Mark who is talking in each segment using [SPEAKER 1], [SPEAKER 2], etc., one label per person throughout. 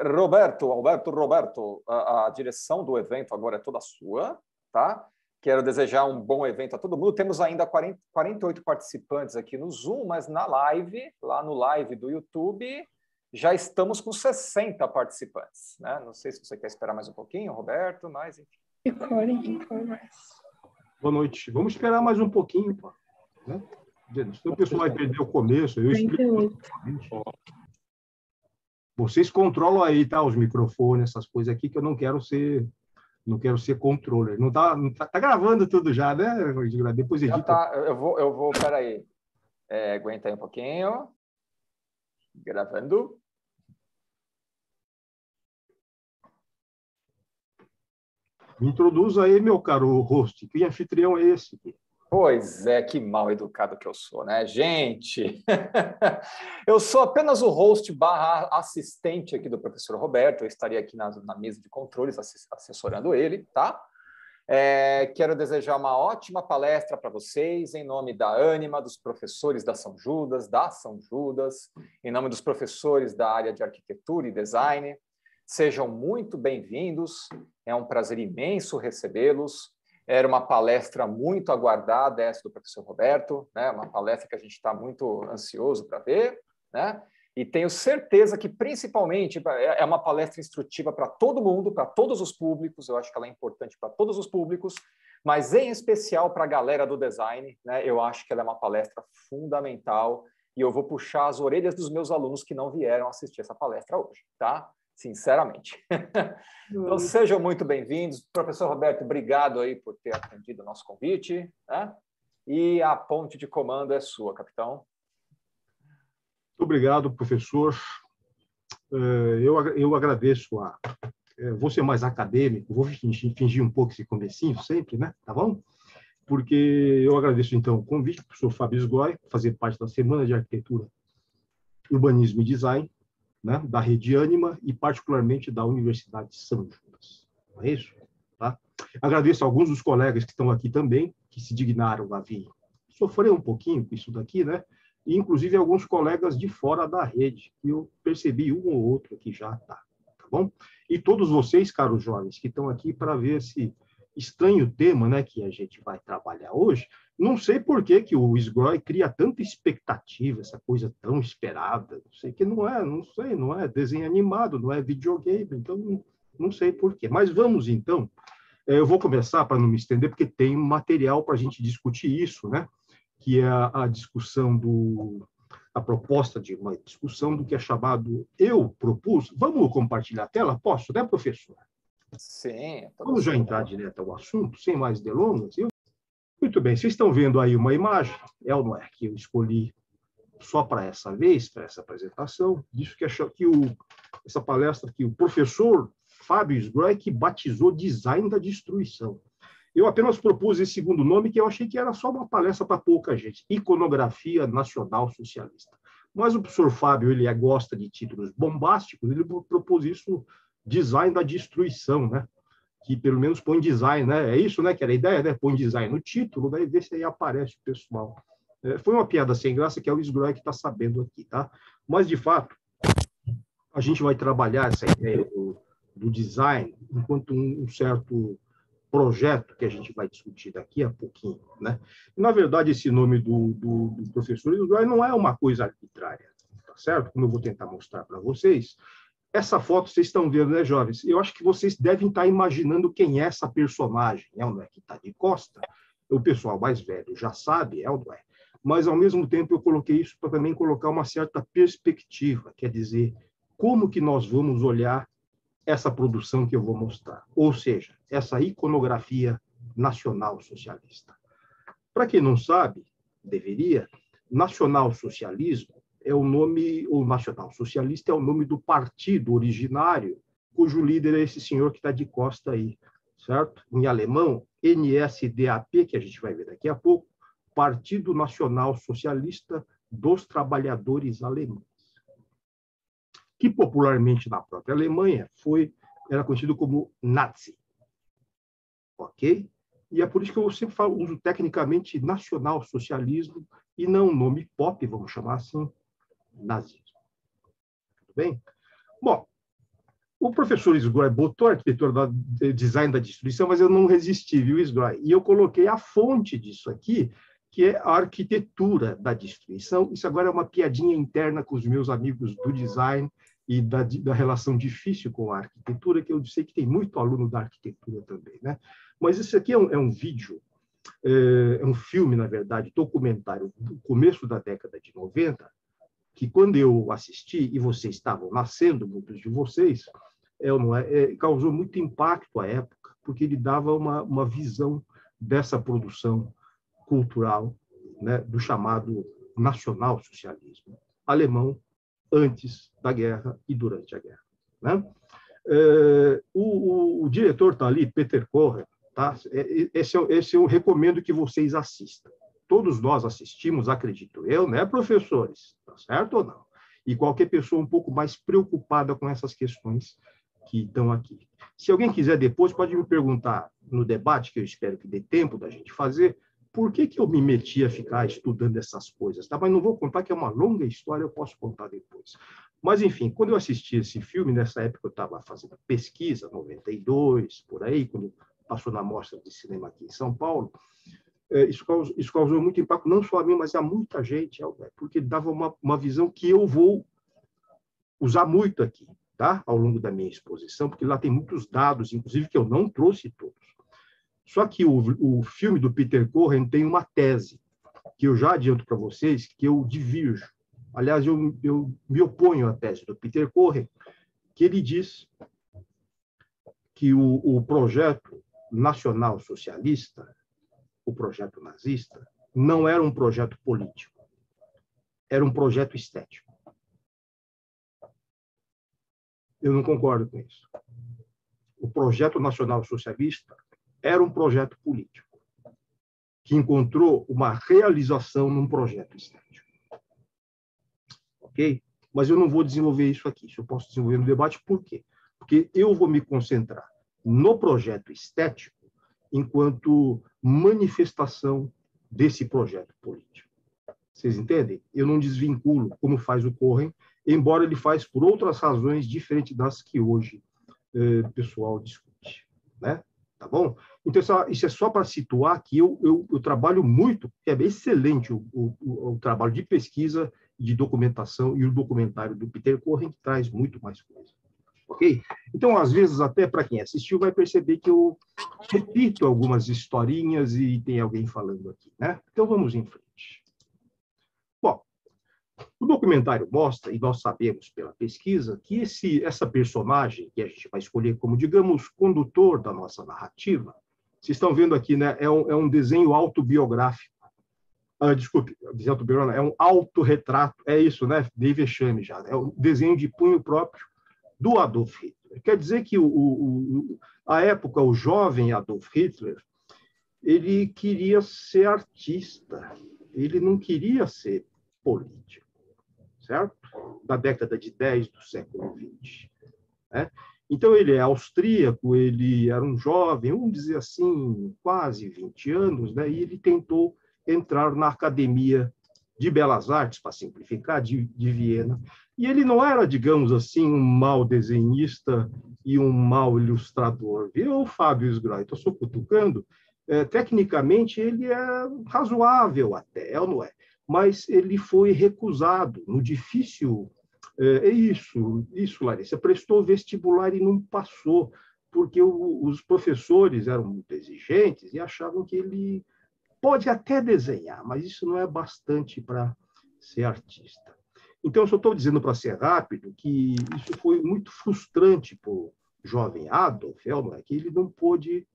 [SPEAKER 1] Roberto, a direção do evento agora é toda sua, tá? Quero desejar um bom evento a todo mundo. Temos ainda 48 participantes aqui no Zoom, mas na live, lá no live do YouTube, já estamos com 60 participantes, né? Não sei se você quer esperar mais um pouquinho, Roberto, mas enfim.
[SPEAKER 2] Recording in progress.
[SPEAKER 3] Boa noite. Vamos esperar mais um pouquinho, pô, né? Senão o pessoal vai perder o começo. Eu explico. Vocês controlam aí, tá? Os microfones, essas coisas aqui, que eu não quero ser controller. Não tá gravando tudo já, né? Depois edita.
[SPEAKER 1] Já tá, eu vou, peraí. Aguenta aí um pouquinho. Gravando.
[SPEAKER 3] Me introduza aí, meu caro host. Que anfitrião é esse?
[SPEAKER 1] Pois é, que mal educado que eu sou, né? Gente, eu sou apenas o host barra assistente aqui do professor Roberto, eu estaria aqui na mesa de controles assessorando ele, tá? Quero desejar uma ótima palestra para vocês, em nome da Ânima, dos professores da São Judas, em nome dos professores da área de arquitetura e design. Sejam muito bem-vindos, é um prazer imenso recebê-los. Era uma palestra muito aguardada, essa do professor Roberto, né? Uma palestra que a gente está muito ansioso para ver, né? E tenho certeza que, principalmente, é uma palestra instrutiva para todo mundo, para todos os públicos, eu acho que ela é importante para todos os públicos, mas em especial para a galera do design, né? Eu acho que ela é uma palestra fundamental e eu vou puxar as orelhas dos meus alunos que não vieram assistir essa palestra hoje, tá? Sinceramente. Então, sejam muito bem-vindos. Professor Roberto, obrigado aí por ter atendido o nosso convite, né? E a ponte de comando é sua, capitão.
[SPEAKER 3] Muito obrigado, professor. Eu agradeço vou ser mais acadêmico, vou fingir um pouco esse comecinho sempre, né? Tá bom? Porque eu agradeço, então, o convite do professor Fábio Sgoi, fazer parte da Semana de Arquitetura, Urbanismo e Design, né, da Rede Ânima e, particularmente, da Universidade de São Judas. Não é isso? Tá? Agradeço a alguns dos colegas que estão aqui também, que se dignaram a vir sofrer um pouquinho com isso daqui, né? E, inclusive, alguns colegas de fora da rede, que eu percebi um ou outro aqui já, tá bom? E todos vocês, caros jovens, que estão aqui para ver esse estranho tema, né, que a gente vai trabalhar hoje. Não sei por que o Sgoi cria tanta expectativa, essa coisa tão esperada. Não sei que não é desenho animado, não é videogame, então não sei por quê. Mas vamos então. Eu vou começar para não me estender, porque tem material para a gente discutir isso, né? Que é a discussão a proposta de uma discussão do que é chamado eu propus. Vamos compartilhar a tela? Posso, né, professor?
[SPEAKER 1] Sim.
[SPEAKER 3] Vamos já entrar direto ao assunto, sem mais delongas. Muito bem, vocês estão vendo aí uma imagem, ou não é, que eu escolhi só para essa vez, para essa apresentação, disso que essa palestra que o professor Fábio Sgoi que batizou Design da Destruição. Eu apenas propus esse segundo nome, que eu achei que era só uma palestra para pouca gente, Iconografia Nacional Socialista. Mas o professor Fábio, ele gosta de títulos bombásticos, ele propôs isso, Design da Destruição, né? Que pelo menos põe design, né? É isso, né? Que era a ideia, né? Põe design no título, né? E vê se aí aparece o pessoal. Foi uma piada sem graça, que é o Sgoi que está sabendo aqui, tá? Mas, de fato, a gente vai trabalhar essa ideia do design enquanto um certo projeto que a gente vai discutir daqui a pouquinho, né? E, na verdade, esse nome do professor Sgoi não é uma coisa arbitrária, tá certo? Como eu vou tentar mostrar para vocês. Essa foto vocês estão vendo, né, jovens? Eu acho que vocês devem estar imaginando quem é essa personagem, não é? Que está de costa. O pessoal mais velho já sabe, não é? Mas, ao mesmo tempo, eu coloquei isso para também colocar uma certa perspectiva, quer dizer, como que nós vamos olhar essa produção que eu vou mostrar, ou seja, essa iconografia nacional socialista. Para quem não sabe, deveria, nacional-socialismo é o nome, o nacional-socialista é o nome do partido originário, cujo líder é esse senhor que está de costa aí, certo? Em alemão, NSDAP, que a gente vai ver daqui a pouco, Partido Nacional Socialista dos Trabalhadores Alemães, que popularmente na própria Alemanha era conhecido como Nazi. Ok? E é por isso que eu sempre uso tecnicamente nacional-socialismo e não o nome pop, vamos chamar assim, nazismo. Tudo bem? Bom, O professor Sgroy botou arquitetura design da destruição, mas eu não resisti, viu, Sgroy? E eu coloquei a fonte disso aqui, que é a arquitetura da destruição. Isso agora é uma piadinha interna com os meus amigos do design e da relação difícil com a arquitetura, que eu sei que tem muito aluno da arquitetura também, né? Mas isso aqui é um vídeo, é um filme, na verdade, documentário do começo da década de 90, que quando eu assisti, e vocês estavam nascendo, muitos de vocês, causou muito impacto à época, porque ele dava uma visão dessa produção cultural, né, do chamado nacional-socialismo alemão antes da guerra e durante a guerra, né? O diretor está ali, Peter Kocher, tá? Esse eu recomendo que vocês assistam. Todos nós assistimos, acredito eu, né, professores? Tá certo ou não? E qualquer pessoa um pouco mais preocupada com essas questões que estão aqui. Se alguém quiser depois, pode me perguntar no debate, que eu espero que dê tempo da gente fazer, por que eu me meti a ficar estudando essas coisas, tá? Mas não vou contar, que é uma longa história, eu posso contar depois. Mas, enfim, quando eu assisti esse filme, nessa época eu estava fazendo pesquisa, 92, por aí, quando passou na Mostra de Cinema aqui em São Paulo, isso causou muito impacto, não só a mim, mas a muita gente, porque dava uma visão que eu vou usar muito aqui, tá? Ao longo da minha exposição, porque lá tem muitos dados, inclusive, que eu não trouxe todos. Só que o filme do Peter Kocher tem uma tese, que eu já adianto para vocês, que eu divirjo. Aliás, eu me oponho à tese do Peter Kocher, que ele diz que o projeto nacional socialista, o projeto nazista, não era um projeto político, era um projeto estético. Eu não concordo com isso. O projeto nacional socialista era um projeto político, que encontrou uma realização num projeto estético. Ok? Mas eu não vou desenvolver isso aqui. Isso eu posso desenvolver no debate. Por quê? Porque eu vou me concentrar no projeto estético enquanto manifestação desse projeto político. Vocês entendem? Eu não desvinculo, como faz o Kocher, embora ele faz por outras razões diferentes das que hoje o pessoal discute, né? Tá bom? Então, isso é só para situar que eu trabalho muito, é excelente o trabalho de pesquisa, de documentação e o documentário do Peter Kocher, que traz muito mais coisa. Ok? Então, às vezes, até para quem assistiu, vai perceber que eu repito algumas historinhas e tem alguém falando aqui, né? Então, vamos em frente. Bom, o documentário mostra, e nós sabemos pela pesquisa, que essa personagem que a gente vai escolher como, digamos, condutor da nossa narrativa, vocês estão vendo aqui, né? É um desenho autobiográfico. Desculpe, desenho autobiográfico, é um autorretrato, é isso, né? Dei vexame já. É um desenho de punho próprio do Adolf Hitler. Quer dizer que, à época, o jovem Adolf Hitler, ele queria ser artista, ele não queria ser político, certo? Da década de 10 do século XX. Né? Então, ele é austríaco, ele era um jovem, vamos dizer assim, quase 20 anos, né? E ele tentou entrar na Academia de Belas Artes, para simplificar, de Viena. E ele não era, digamos assim, um mau desenhista e um mau ilustrador. Viu, Fábio Sgroy? Estou só cutucando. Tecnicamente, ele é razoável até, é ou não é? Mas ele foi recusado no difícil... Isso, Larissa. Prestou vestibular e não passou, porque os professores eram muito exigentes e achavam que ele pode até desenhar, mas isso não é bastante para ser artista. Então, eu só estou dizendo, para ser rápido, que isso foi muito frustrante para o jovem Adolf, que ele não pôde,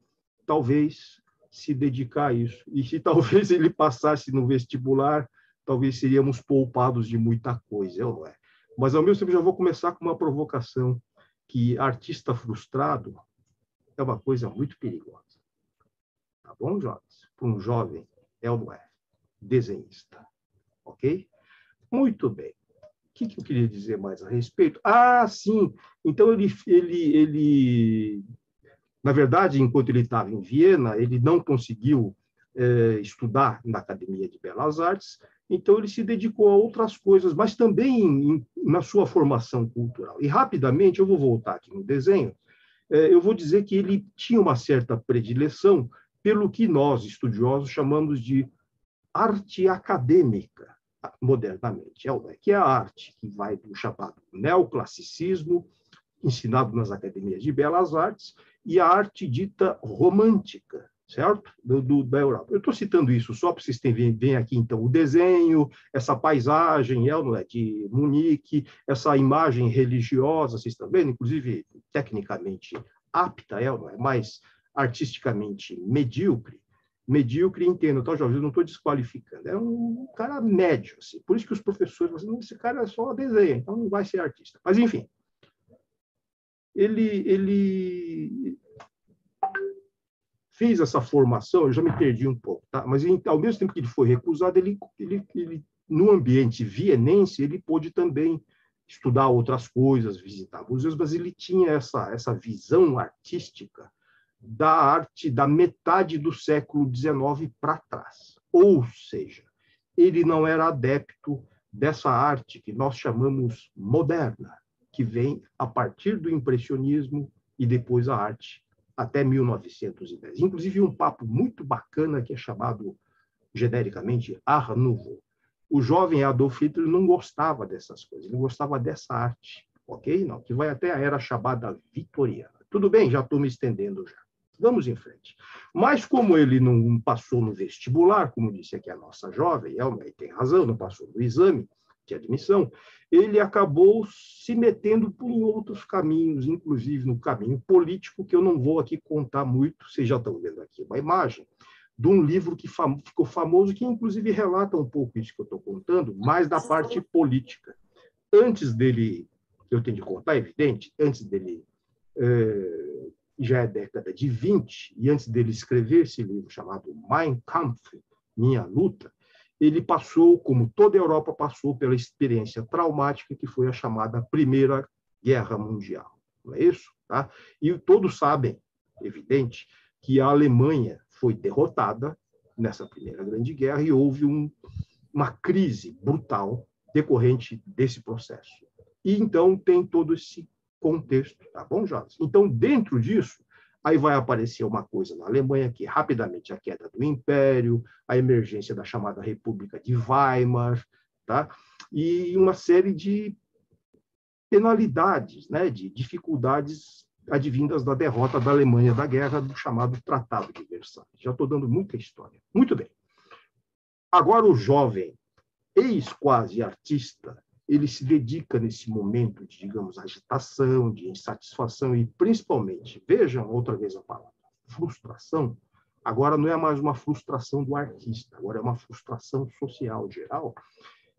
[SPEAKER 3] talvez, se dedicar a isso. E se talvez ele passasse no vestibular, talvez seríamos poupados de muita coisa, não é? Mas, ao mesmo tempo, já vou começar com uma provocação, que artista frustrado é uma coisa muito perigosa. Tá bom, jovens? Para um jovem, não é desenhista. Ok? Muito bem. O que eu queria dizer mais a respeito? Sim. Então, ele na verdade, enquanto ele estava em Viena, ele não conseguiu estudar na Academia de Belas Artes Então, ele se dedicou a outras coisas, mas também na sua formação cultural. E, rapidamente, eu vou voltar aqui no desenho, eu vou dizer que ele tinha uma certa predileção pelo que nós, estudiosos, chamamos de arte acadêmica, modernamente, que é a arte que vai do chamado neoclassicismo, ensinado nas academias de belas artes, e a arte dita romântica, certo? Da Europa. Eu estou citando isso só para vocês verem aqui, então, o desenho, essa paisagem, não é, de Munique, essa imagem religiosa, vocês estão vendo, inclusive, tecnicamente apta, não é, mas artisticamente medíocre. Medíocre, entendo, tá, jovens? Eu não estou desqualificando. É um cara médio, assim. Por isso que os professores falam assim, esse cara é só desenho, então não vai ser artista. Mas, enfim, ele fez essa formação, eu já me perdi um pouco, tá? Mas ao mesmo tempo que ele foi recusado, ele no ambiente vienense, ele pôde também estudar outras coisas, visitar museus, mas ele tinha essa visão artística da arte da metade do século XIX para trás. Ou seja, ele não era adepto dessa arte que nós chamamos moderna, que vem a partir do impressionismo e depois a arte até 1910. Inclusive, um papo muito bacana que é chamado, genericamente, Art Nouveau. O jovem Adolf Hitler não gostava dessas coisas, ele gostava dessa arte, ok? Não, que vai até a era chamada vitoriana. Tudo bem, já estou me estendendo já. Vamos em frente. Mas como ele não passou no vestibular, como disse aqui a nossa jovem, Elma, e tem razão, não passou no exame de admissão, ele acabou se metendo por outros caminhos, inclusive no caminho político, que eu não vou aqui contar muito, vocês já estão vendo aqui uma imagem, de um livro que ficou famoso, que inclusive relata um pouco isso que eu estou contando, mais da parte política. Antes dele, eu tenho de contar, é evidente, antes dele, já é década de 20, e antes dele escrever esse livro chamado Mein Kampf, Minha Luta, ele passou, como toda a Europa passou, pela experiência traumática que foi a chamada Primeira Guerra Mundial. Não é isso? Tá? E todos sabem, evidente, que a Alemanha foi derrotada nessa Primeira Grande Guerra e houve uma crise brutal decorrente desse processo. E então tem todo esse contexto, tá bom, Jonas? Então, dentro disso, aí vai aparecer uma coisa na Alemanha, que é rapidamente a queda do Império, a emergência da chamada República de Weimar, tá? E uma série de penalidades, né, de dificuldades advindas da derrota da Alemanha da guerra, do chamado Tratado de Versalhes. Já estou dando muita história. Muito bem. Agora o jovem, ex-quase artista, ele se dedica nesse momento de, digamos, agitação, de insatisfação e, principalmente, vejam outra vez a palavra, frustração. Agora não é mais uma frustração do artista, agora é uma frustração social geral.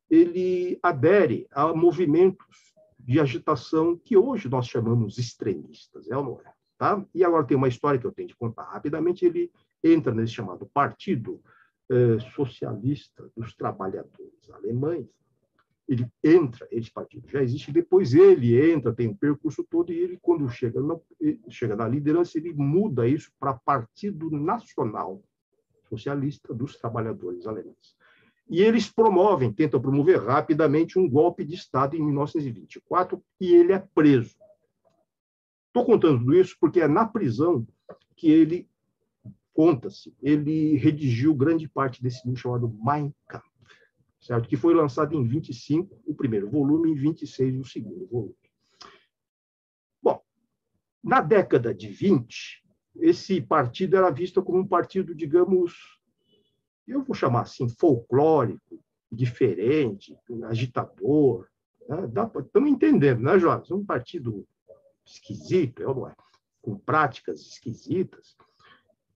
[SPEAKER 3] Ele adere a movimentos de agitação que hoje nós chamamos extremistas, não é? Tá? E agora tem uma história que eu tenho de contar rapidamente. Ele entra nesse chamado Partido Socialista dos Trabalhadores Alemães. Ele entra, esse partido já existe, depois ele entra, tem um percurso todo, e ele, quando chega na liderança, ele muda isso para Partido Nacional Socialista dos Trabalhadores Alemães. E eles tentam promover rapidamente um golpe de Estado em 1924, e ele é preso. Estou contando tudo isso porque é na prisão que ele, conta-se, ele redigiu grande parte desse livro chamado Mein Kampf, certo? Que foi lançado em 25, o primeiro volume, e em 26, o segundo volume. Bom, na década de 20, esse partido era visto como um partido, digamos, eu vou chamar assim, folclórico, diferente, agitador. Né? Estamos entendendo, né, Jorge? Um partido esquisito, não é? Com práticas esquisitas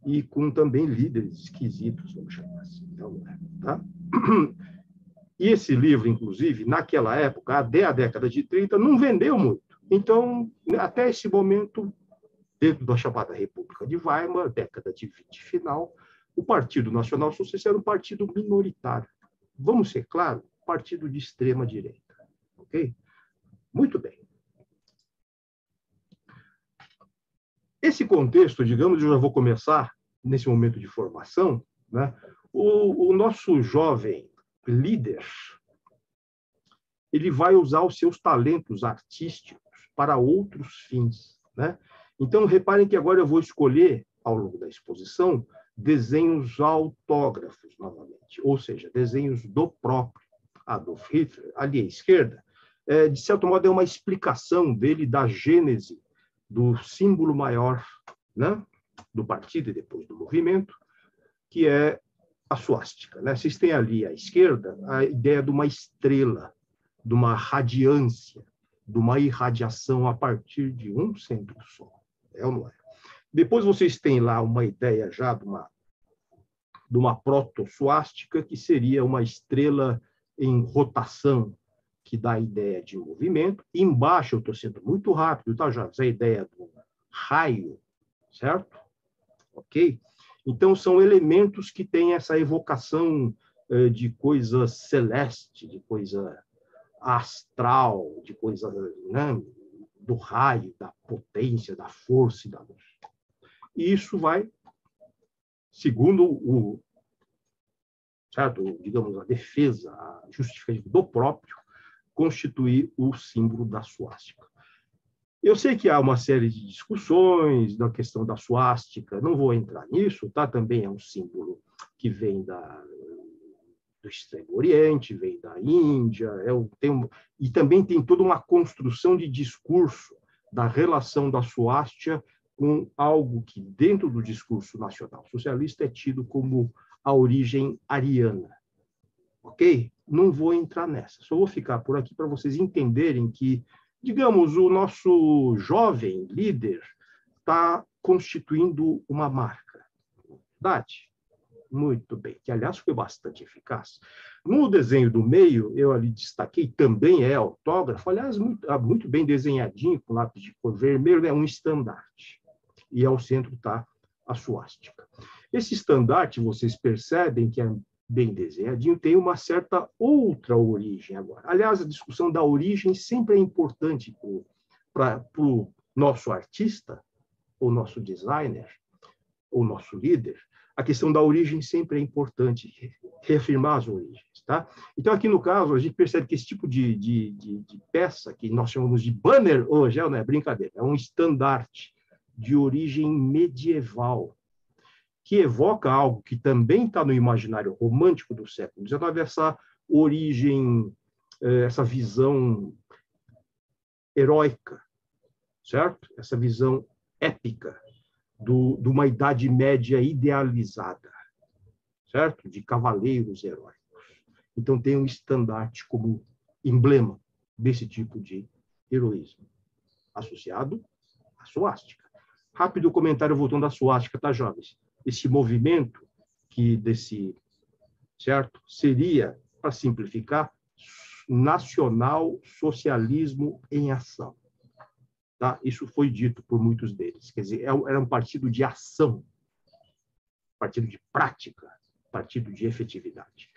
[SPEAKER 3] e com também líderes esquisitos, vamos chamar assim. Não é? Tá? E esse livro, inclusive, naquela época, até a década de 30, não vendeu muito. Então, até esse momento, dentro da chamada República de Weimar, década de 20 final, o Partido Nacional Socialista era um partido minoritário. Vamos ser claros, partido de extrema-direita. Ok? Muito bem. Esse contexto, digamos, eu já vou começar nesse momento de formação, né? O nosso jovem líder, ele vai usar os seus talentos artísticos para outros fins, né? Então, reparem que agora eu vou escolher, ao longo da exposição, desenhos autógrafos, novamente, ou seja, desenhos do próprio Adolf Hitler. Ali à esquerda, de certo modo, é uma explicação dele da gênese do símbolo maior, né, do partido e depois do movimento, que é a suástica, né? Vocês têm ali à esquerda a ideia de uma estrela, de uma radiância, de uma irradiação a partir de um centro só. É ou não é? Depois vocês têm lá uma ideia já de uma proto-suástica, que seria uma estrela em rotação, que dá a ideia de movimento. Embaixo, eu estou sendo muito rápido, tá, Jarvis? A ideia do raio, certo? Ok? Então, são elementos que têm essa evocação de coisa celeste, de coisa astral, de coisa, né, do raio, da potência, da força e da luz. E isso vai, segundo certo, digamos, a defesa, a justificativa do próprio, constituir o símbolo da suástica. Eu sei que há uma série de discussões da questão da suástica, não vou entrar nisso, tá? Também é um símbolo que vem do Extremo Oriente, vem da Índia, e também tem toda uma construção de discurso da relação da suástica com algo que, dentro do discurso nacional socialista, é tido como a origem ariana. Ok? Não vou entrar nessa, só vou ficar por aqui para vocês entenderem que, digamos, o nosso jovem líder está constituindo uma marca. Verdade? Muito bem, que, aliás, foi bastante eficaz. No desenho do meio, eu ali destaquei, também é autógrafo, aliás, muito bem desenhadinho, com lápis de cor vermelho, é um estandarte. E ao centro está a suástica. Esse estandarte, vocês percebem que é bem desenhadinho, tem uma certa outra origem agora. Aliás, a discussão da origem sempre é importante para o nosso artista, ou nosso designer, ou nosso líder. A questão da origem sempre é importante, reafirmar as origens. Tá? Então, aqui no caso, a gente percebe que esse tipo de peça, que nós chamamos de banner hoje, não é brincadeira, é um estandarte de origem medieval, que evoca algo que também está no imaginário romântico do século XIX, essa origem, essa visão heróica, certo? Essa visão épica de uma Idade Média idealizada, certo? De cavaleiros heróicos. Então, tem um estandarte como emblema desse tipo de heroísmo, associado à suástica. Rápido comentário voltando à suástica, tá, jovens? Esse movimento certo? Seria, para simplificar, nacional socialismo em ação. Tá? Isso foi dito por muitos deles. Quer dizer, era um partido de ação, partido de prática, partido de efetividade.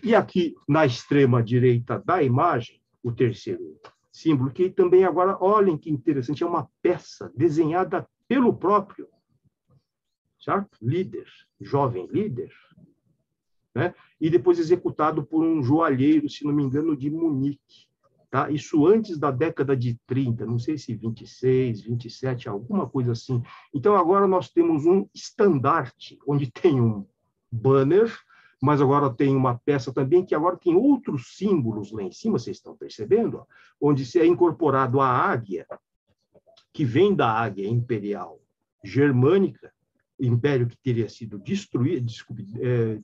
[SPEAKER 3] E aqui, na extrema direita da imagem, o terceiro símbolo, que também agora, olhem que interessante, é uma peça desenhada pelo próprio, certo? Líder, jovem líder, né? E depois executado por um joalheiro, se não me engano, de Munique. Tá? Isso antes da década de 30, não sei se 26, 27, alguma coisa assim. Então, agora nós temos um estandarte, onde tem um banner, mas agora tem uma peça também que agora tem outros símbolos lá em cima, vocês estão percebendo? Ó, onde se é incorporado a águia, que vem da águia imperial germânica, império que teria sido destruído,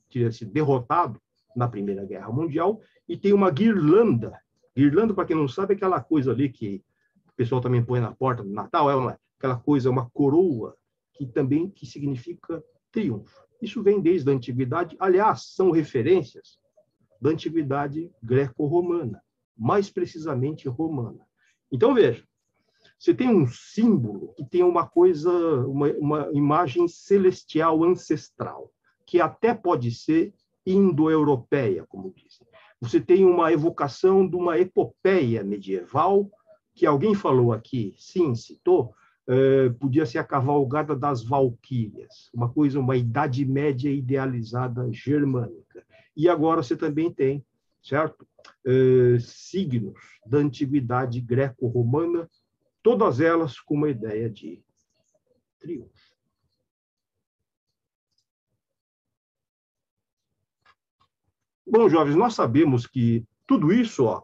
[SPEAKER 3] teria sido derrotado na Primeira Guerra Mundial, e tem uma guirlanda. Guirlanda, para quem não sabe, é aquela coisa ali que o pessoal também põe na porta do Natal, não é? Aquela coisa, uma coroa, que significa triunfo. Isso vem desde a antiguidade, aliás, são referências da antiguidade greco-romana, mais precisamente romana. Então, veja, você tem um símbolo que tem uma coisa, uma imagem celestial ancestral, que até pode ser indo-europeia, como dizem. Você tem uma evocação de uma epopeia medieval, que alguém falou aqui, sim, citou, podia ser a cavalgada das valquírias, uma Idade Média idealizada germânica. E agora você também tem, certo? Signos da antiguidade greco-romana, todas elas com uma ideia de triunfo. Bom, jovens, nós sabemos que tudo isso, ó,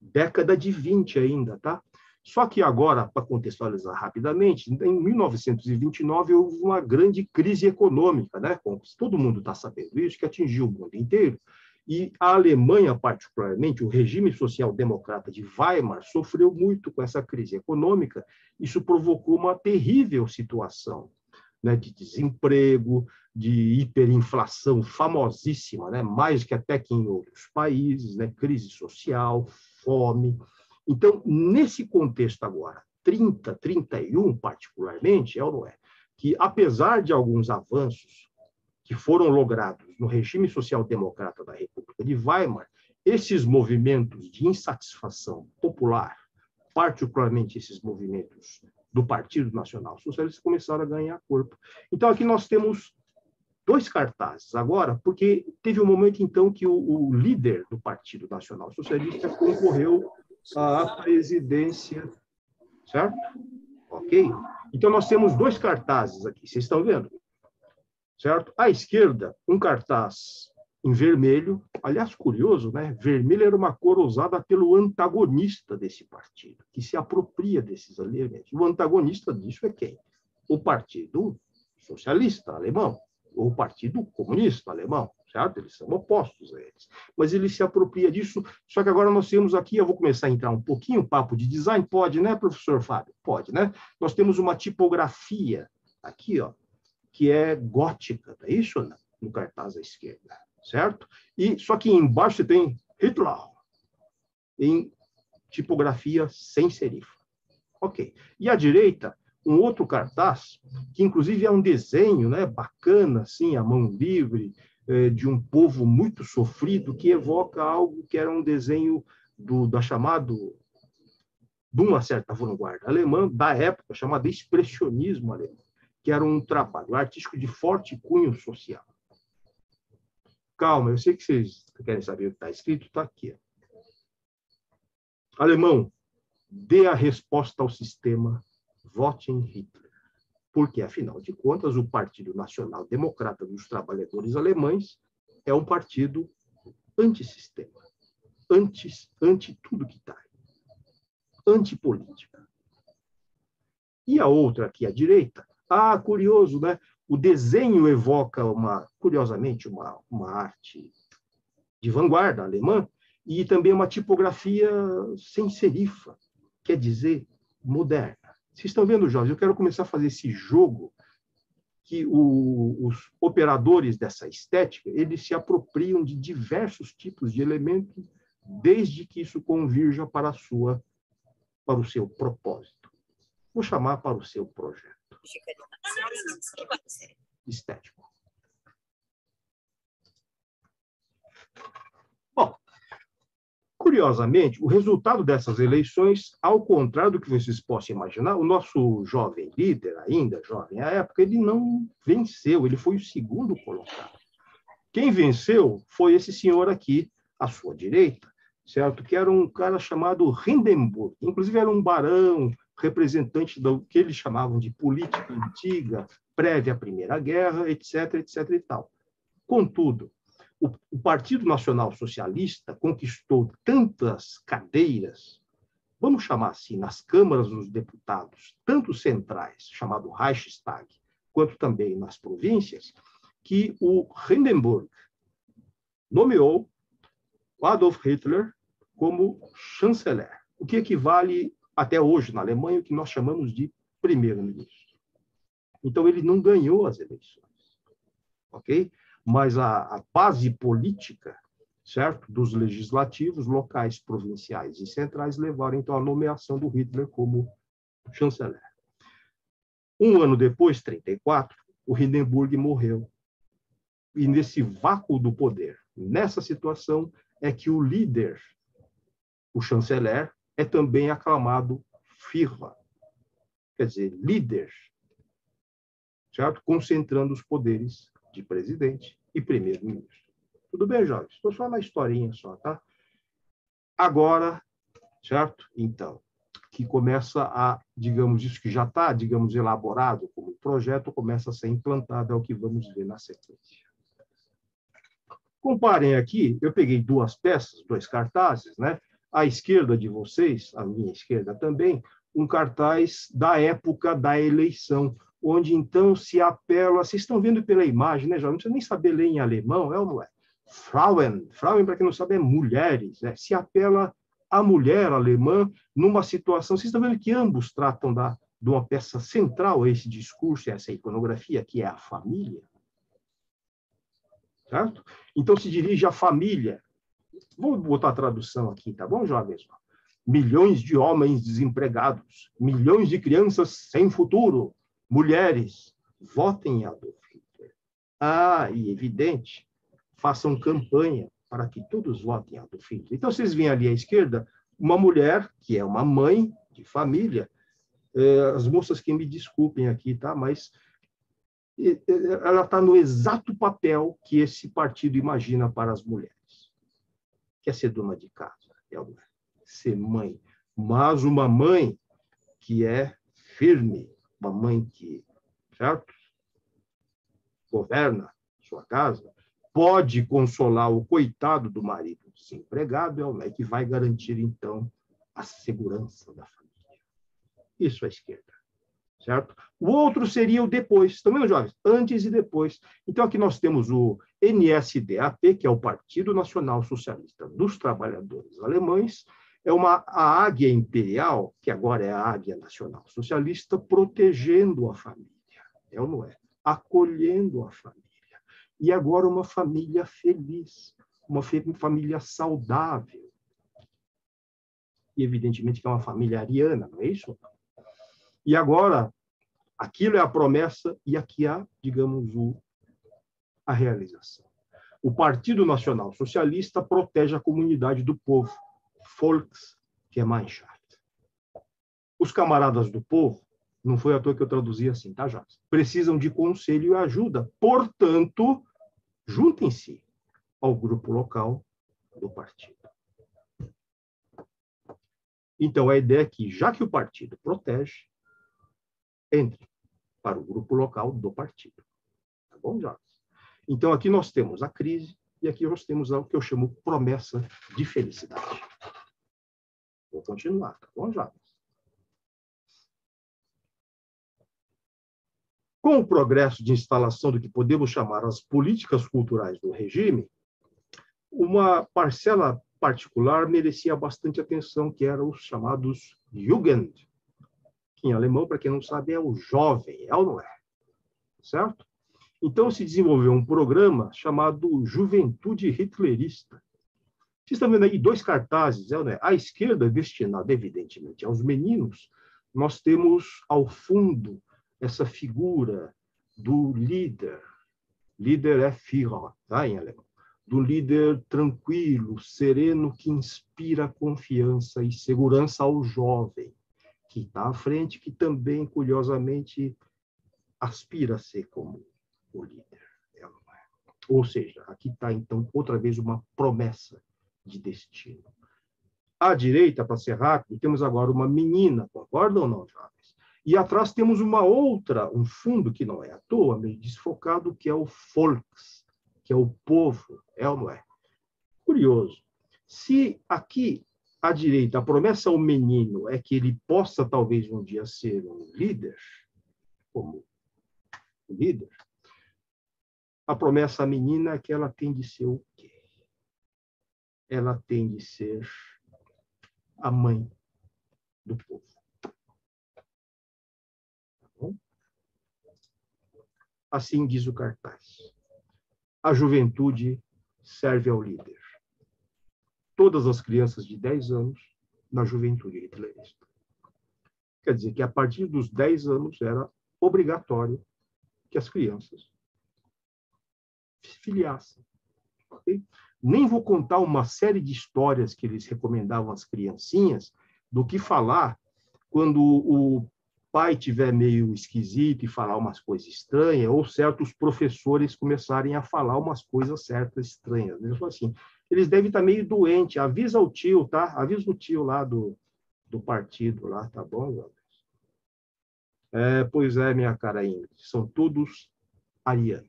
[SPEAKER 3] década de 20 ainda, tá? Só que agora, para contextualizar rapidamente, em 1929 houve uma grande crise econômica, né? Todo mundo está sabendo isso, que atingiu o mundo inteiro. E a Alemanha, particularmente, o regime social-democrata de Weimar, sofreu muito com essa crise econômica. Isso provocou uma terrível situação, né, de desemprego, de hiperinflação famosíssima, né, mais que até que em outros países, né, crise social, fome. Então, nesse contexto agora, 30, 31 particularmente, que apesar de alguns avanços que foram logrados no regime social-democrata da República de Weimar, esses movimentos de insatisfação popular, particularmente esses movimentos do Partido Nacional Socialista, começaram a ganhar corpo. Então, aqui nós temos 2 cartazes agora, porque teve um momento, então, que o líder do Partido Nacional Socialista concorreu à presidência, certo? Ok? Então, nós temos 2 cartazes aqui, vocês estão vendo? Certo? À esquerda, um cartaz em vermelho. Aliás, curioso, né? Vermelho era uma cor usada pelo antagonista desse partido, que se apropria desses elementos. O antagonista disso é quem? O Partido Socialista Alemão, ou o Partido Comunista Alemão, certo? Eles são opostos a eles. Mas ele se apropria disso, só que agora nós temos aqui, eu vou começar a entrar um pouquinho, papo de design, pode, né, professor Fábio? Pode, né? Nós temos uma tipografia aqui, ó, que é gótica, é isso, né? No cartaz à esquerda, certo? E só que embaixo você tem Hitler em tipografia sem serifa. Ok. E à direita, um outro cartaz, que inclusive é um desenho, né, bacana, assim, à mão livre, de um povo muito sofrido, que evoca algo que era um desenho da chamado de uma certa vanguarda alemã da época, chamada expressionismo alemão, que era um trabalho artístico de forte cunho social. Calma, eu sei que vocês querem saber o que está escrito, está aqui. Alemão, dê a resposta ao sistema, vote em Hitler. Porque, afinal de contas, o Partido Nacional Democrata dos Trabalhadores Alemães é um partido antissistema, anti tudo que está aí, antipolítica. E a outra aqui à direita, curioso, né? O desenho evoca, curiosamente, uma arte de vanguarda alemã e também uma tipografia sem serifa, quer dizer, moderna. Vocês estão vendo, Jorge? Eu quero começar a fazer esse jogo que os operadores dessa estética, eles se apropriam de diversos tipos de elementos, desde que isso convirja para o seu propósito. Vou chamar para o seu projeto estético. Bom, curiosamente, o resultado dessas eleições, ao contrário do que vocês possam imaginar, o nosso jovem líder, ainda jovem à época, ele não venceu, ele foi o segundo colocado. Quem venceu foi esse senhor aqui, à sua direita, certo? Que era um cara chamado Hindenburg, inclusive era um barão, representante do que eles chamavam de política antiga, prévia à Primeira Guerra, etc., etc. e tal. Contudo, o Partido Nacional Socialista conquistou tantas cadeiras, vamos chamar assim, nas câmaras dos deputados, tanto centrais, chamado Reichstag, quanto também nas províncias, que o Hindenburg nomeou Adolf Hitler como chanceler, o que equivale até hoje na Alemanha o que nós chamamos de primeiro-ministro. Então ele não ganhou as eleições, ok? Mas a base política, certo, dos legislativos locais, provinciais e centrais levaram então à nomeação do Hitler como chanceler. Um ano depois, 34, o Hindenburg morreu. E nesse vácuo do poder, nessa situação, é que o líder, o chanceler, é também aclamado Führer, quer dizer, líder, certo? Concentrando os poderes de presidente e primeiro-ministro. Tudo bem, jovens? Estou só na historinha só, tá? Agora, certo? Então, que começa a, digamos, isso que já está, digamos, elaborado como projeto, começa a ser implantado, é o que vamos ver na sequência. Comparem aqui, eu peguei duas peças, dois cartazes, né? À esquerda de vocês, à minha esquerda também, um cartaz da época da eleição, onde então se apela, vocês estão vendo pela imagem, né, já não precisa nem saber ler em alemão, é ou não é? Frauen, para quem não sabe, é mulheres, né? Se apela à mulher alemã numa situação, vocês estão vendo que ambos tratam de uma peça central a esse discurso, a essa iconografia, que é a família. Certo? Então, se dirige à família. Vou botar a tradução aqui, tá bom, jovens? Milhões de homens desempregados, milhões de crianças sem futuro, mulheres, votem em Adolf Hitler. Ah, e evidente, façam campanha para que todos votem em Adolf Hitler. Então, vocês veem ali à esquerda uma mulher, que é uma mãe de família. As moças que me desculpem aqui, tá? Mas ela está no exato papel que esse partido imagina para as mulheres. Quer ser dona de casa, ser mãe, mas uma mãe que é firme, uma mãe que, certo? Governa sua casa, pode consolar o coitado do marido desempregado, que vai garantir, então, a segurança da família. Isso é esquerda. Certo? O outro seria o depois. Estão vendo, jovens? Antes e depois. Então, aqui nós temos o NSDAP, que é o Partido Nacional Socialista dos Trabalhadores Alemães, a águia imperial, que agora é a águia nacional socialista, protegendo a família. É ou não é? Acolhendo a família. E agora uma família feliz, uma família saudável. E, evidentemente, que é uma família ariana, não é isso? E agora, aquilo é a promessa e aqui há, digamos, a realização. O Partido Nacional Socialista protege a comunidade do povo, Volksgemeinschaft. Os camaradas do povo, não foi à toa que eu traduzi assim, tá, Jacques? Precisam de conselho e ajuda. Portanto, juntem-se ao grupo local do partido. Então, a ideia é que, já que o partido protege, entre para o grupo local do partido. Tá bom, Jacques? Então, aqui nós temos a crise e aqui nós temos o que eu chamo promessa de felicidade. Vou continuar, tá bom, Jacques? Com o progresso de instalação do que podemos chamar as políticas culturais do regime, uma parcela particular merecia bastante atenção, que eram os chamados Jugend, que em alemão, para quem não sabe, é o jovem, é ou não é? Certo? Então, se desenvolveu um programa chamado Juventude Hitlerista. Vocês estão vendo aí dois cartazes, é ou não é? À esquerda, destinada, evidentemente, aos meninos, nós temos, ao fundo, essa figura do líder. Líder é Führer, tá, em alemão. Do líder tranquilo, sereno, que inspira confiança e segurança ao jovem, que está à frente, que também, curiosamente, aspira a ser como o líder. Ou seja, aqui está, então, outra vez uma promessa de destino. À direita, para ser rápido, temos agora uma menina, concordam ou não, jovens? E atrás temos uma outra, um fundo que não é à toa, meio desfocado, que é o Volks, que é o povo, é ou não é? Curioso. Se aqui à direita a promessa ao menino é que ele possa talvez um dia ser um líder, como líder, a promessa à menina é que ela tem de ser o quê? Ela tem de ser a mãe do povo. Tá bom? Assim diz o cartaz. A juventude serve ao líder. Todas as crianças de 10 anos na juventude hitlerista. Quer dizer que a partir dos 10 anos era obrigatório que as crianças se filiassem. Okay? Nem vou contar uma série de histórias que eles recomendavam às criancinhas do que falar quando pai tiver meio esquisito e falar umas coisas estranhas, ou certos professores começarem a falar umas coisas certas estranhas. Mesmo assim, eles devem estar meio doentes. Avisa o tio, tá? Avisa o tio lá do partido, lá, tá bom? Pois é, minha cara Ingrid, são todos arianos.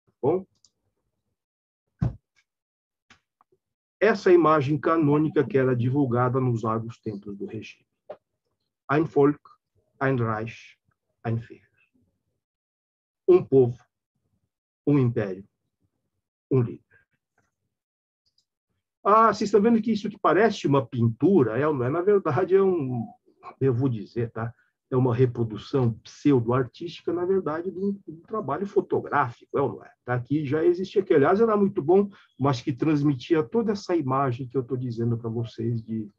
[SPEAKER 3] Tá bom? Essa é a imagem canônica que era divulgada nos vários templos do regime. Ein Volk, ein Reich, ein Führer. Um povo, um império, um líder. Vocês estão vendo que isso que parece uma pintura, não é? Na verdade, eu vou dizer, tá? É uma reprodução pseudo-artística, na verdade, de um trabalho fotográfico, não é? Tá? Que já existia, que aliás era muito bom, mas que transmitia toda essa imagem que eu estou dizendo para vocês de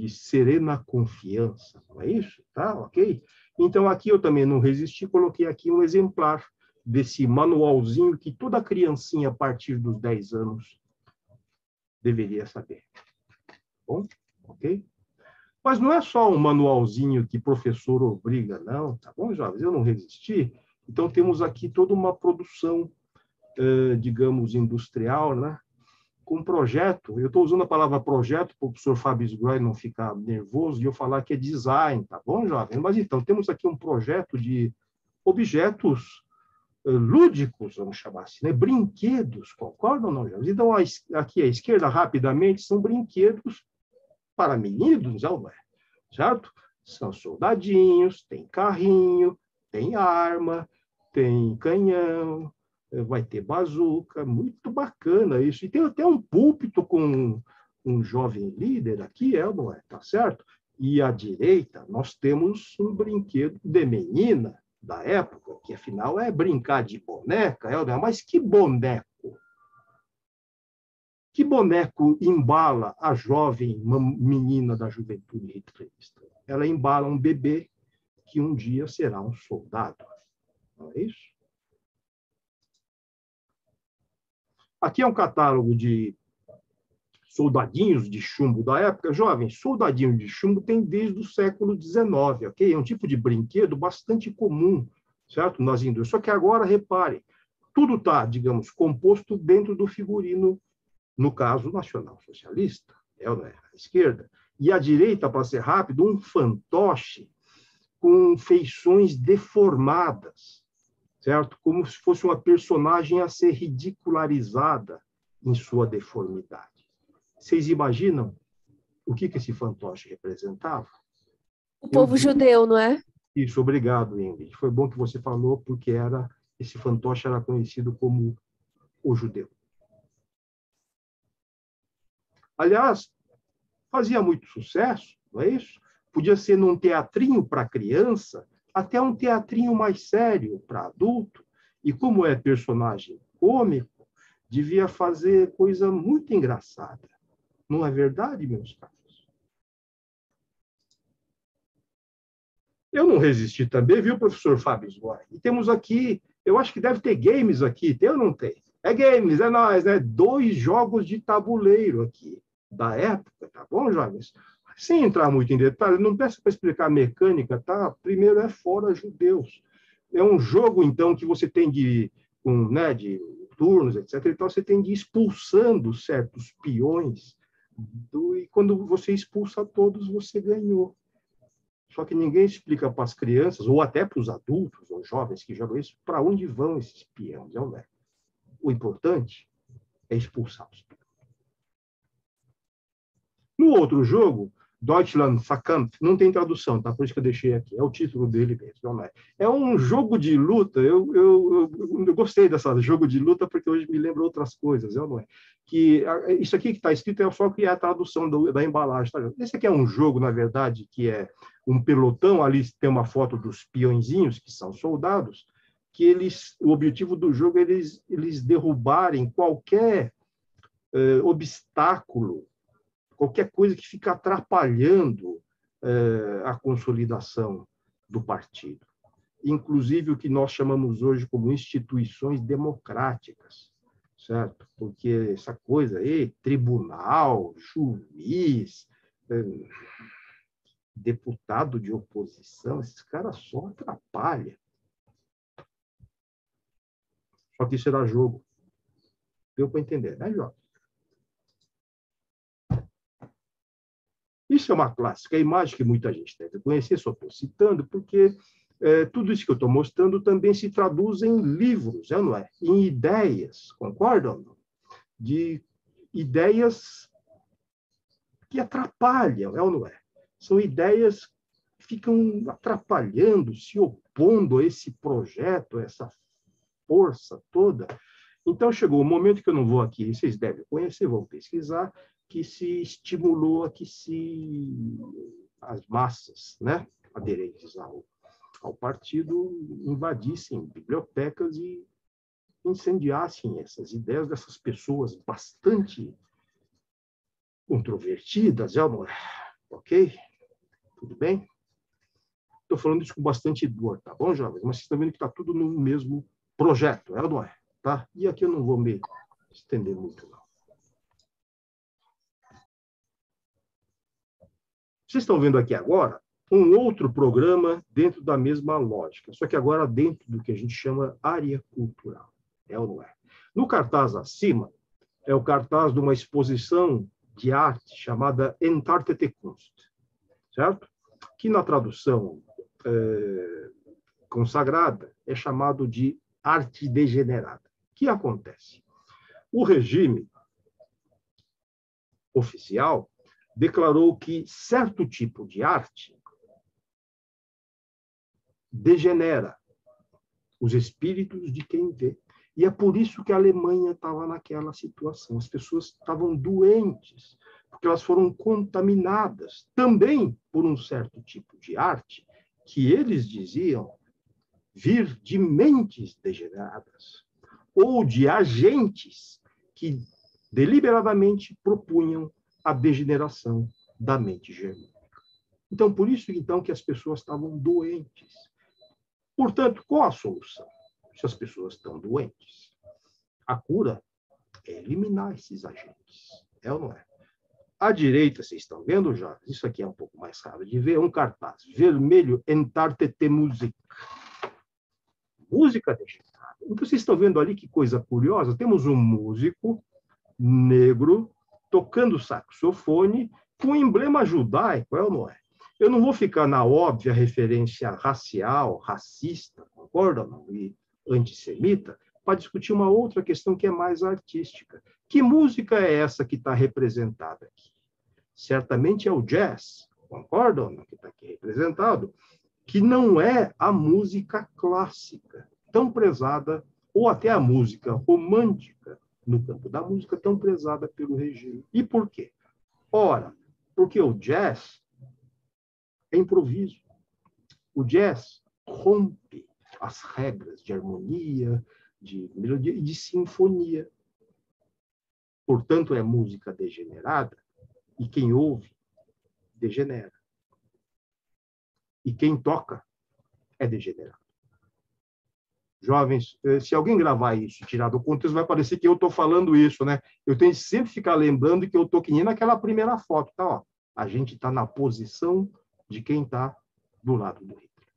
[SPEAKER 3] serena confiança, não é isso? Tá? Ok? Então, aqui eu também não resisti, coloquei aqui um exemplar desse manualzinho que toda criancinha a partir dos 10 anos deveria saber. Bom? Ok? Mas não é só um manualzinho que professor obriga, não, tá bom, jovens? Eu não resisti. Então, temos aqui toda uma produção, digamos, industrial, né? Com um projeto. Eu estou usando a palavra projeto para o professor Fábio Sgroy não ficar nervoso e eu falar que é design, tá bom, jovem? Mas, então, temos aqui um projeto de objetos lúdicos, vamos chamar assim, né? Brinquedos, concordam ou não, jovens? Então, aqui à esquerda, rapidamente, são brinquedos para meninos, não é? Certo? São soldadinhos, tem carrinho, tem arma, tem canhão, vai ter bazuca, muito bacana isso. E tem até um púlpito com um jovem líder aqui, não é? Tá certo? E à direita, nós temos um brinquedo de menina da época, que afinal é brincar de boneca, não é? Mas que boneco? Que boneco embala a jovem menina da juventude hitlerista? Ela embala um bebê que um dia será um soldado. Não é isso? Aqui é um catálogo de soldadinhos de chumbo da época. Jovens, soldadinho de chumbo tem desde o século XIX, ok? É um tipo de brinquedo bastante comum, certo? Nas indústrias. Só que agora, reparem, tudo está, digamos, composto dentro do figurino, no caso, nacional-socialista, a esquerda. E à direita, para ser rápido, um fantoche com feições deformadas, certo? Como se fosse uma personagem a ser ridicularizada em sua deformidade. Vocês imaginam o que esse fantoche representava?
[SPEAKER 4] O povo judeu, não é?
[SPEAKER 3] Isso, obrigado, Ingrid. Foi bom que você falou, porque esse fantoche era conhecido como o judeu. Aliás, fazia muito sucesso, não é isso? Podia ser num teatrinho para criança, até um teatrinho mais sério para adulto. E como é personagem cômico, devia fazer coisa muito engraçada. Não é verdade, meus caros? Eu não resisti também, viu, professor Fábio Sgroy? E temos aqui, eu acho que deve ter games aqui, tem ou não tem? É games, é nós, né? 2 jogos de tabuleiro aqui, da época, tá bom, jovens? Sem entrar muito em detalhe, não peço para explicar a mecânica, tá? Primeiro é fora judeus. É um jogo, então, que você tem de turnos, etc. Então, você tem de ir expulsando certos peões, e quando você expulsa todos, você ganhou. Só que ninguém explica para as crianças, ou até para os adultos, ou jovens que jogam isso, para onde vão esses peões, não é? O importante é expulsar os peões. No outro jogo, Deutschland Verkampf, não tem tradução, tá? Por isso que eu deixei aqui. É o título dele mesmo, não é? É um jogo de luta. Eu gostei dessa jogo de luta porque hoje me lembra outras coisas, não é? Que isso aqui que está escrito é só que é a tradução da embalagem. Tá? Esse aqui é um jogo, na verdade, que é um pelotão. Ali tem uma foto dos peõezinhos, que são soldados, que o objetivo do jogo é eles derrubarem qualquer obstáculo, qualquer coisa que fica atrapalhando a consolidação do partido. Inclusive o que nós chamamos hoje como instituições democráticas, certo? Porque essa coisa aí, tribunal, juiz, deputado de oposição, esses caras só atrapalham. Só que isso era jogo. Deu para entender, né, Jorge? Isso é uma clássica, a imagem que muita gente deve conhecer, só estou citando, porque tudo isso que eu estou mostrando também se traduz em livros, não é? Em ideias, concordam? De ideias que atrapalham, é ou não é? São ideias que ficam atrapalhando, se opondo a esse projeto, a essa força toda. Então, chegou o momento que eu não vou aqui, vocês devem conhecer, vão pesquisar, que se estimulou a que as massas, né, aderentes ao partido invadissem bibliotecas e incendiassem essas ideias dessas pessoas bastante controvertidas, ok? Tudo bem? Estou falando isso com bastante dor, tá bom, jovens? Mas vocês estão vendo que está tudo no mesmo projeto, não é? Tá? E aqui eu não vou me estender muito, não. Vocês estão vendo aqui agora um outro programa dentro da mesma lógica, só que agora dentro do que a gente chama área cultural. É ou não é? No cartaz acima, é o cartaz de uma exposição de arte chamada Entartete Kunst, certo? Que na tradução consagrada é chamado de arte degenerada. O que acontece? O regime oficial declarou que certo tipo de arte degenera os espíritos de quem vê. E é por isso que a Alemanha estava naquela situação. As pessoas estavam doentes, porque elas foram contaminadas também por um certo tipo de arte que eles diziam vir de mentes degeneradas ou de agentes que deliberadamente propunham a degeneração da mente germânica. Então, por isso então que as pessoas estavam doentes. Portanto, qual a solução? Se as pessoas estão doentes, a cura é eliminar esses agentes. É ou não é? À direita, vocês estão vendo já? Isso aqui é um pouco mais raro de ver, um cartaz vermelho, Entartete Musik. Música degenerada. Então, vocês estão vendo ali que coisa curiosa? Temos um músico negro tocando saxofone com emblema judaico, é ou não é? Eu não vou ficar na óbvia referência racial, racista, concordam? E antissemita, para discutir uma outra questão que é mais artística. Que música é essa que está representada aqui? Certamente é o jazz, concordam? Que está aqui representado, que não é a música clássica, tão prezada, ou até a música romântica, no campo da música, tão prezada pelo regime. E por quê? Ora, porque o jazz é improviso. O jazz rompe as regras de harmonia, de melodia e de sinfonia. Portanto, é música degenerada e quem ouve degenera. E quem toca é degenerado. Jovens, se alguém gravar isso e tirar do contexto, vai parecer que eu estou falando isso, né? Eu tenho que sempre ficar lembrando que eu estou que nem naquela primeira foto, tá? Ó, a gente está na posição de quem está do lado do Hitler.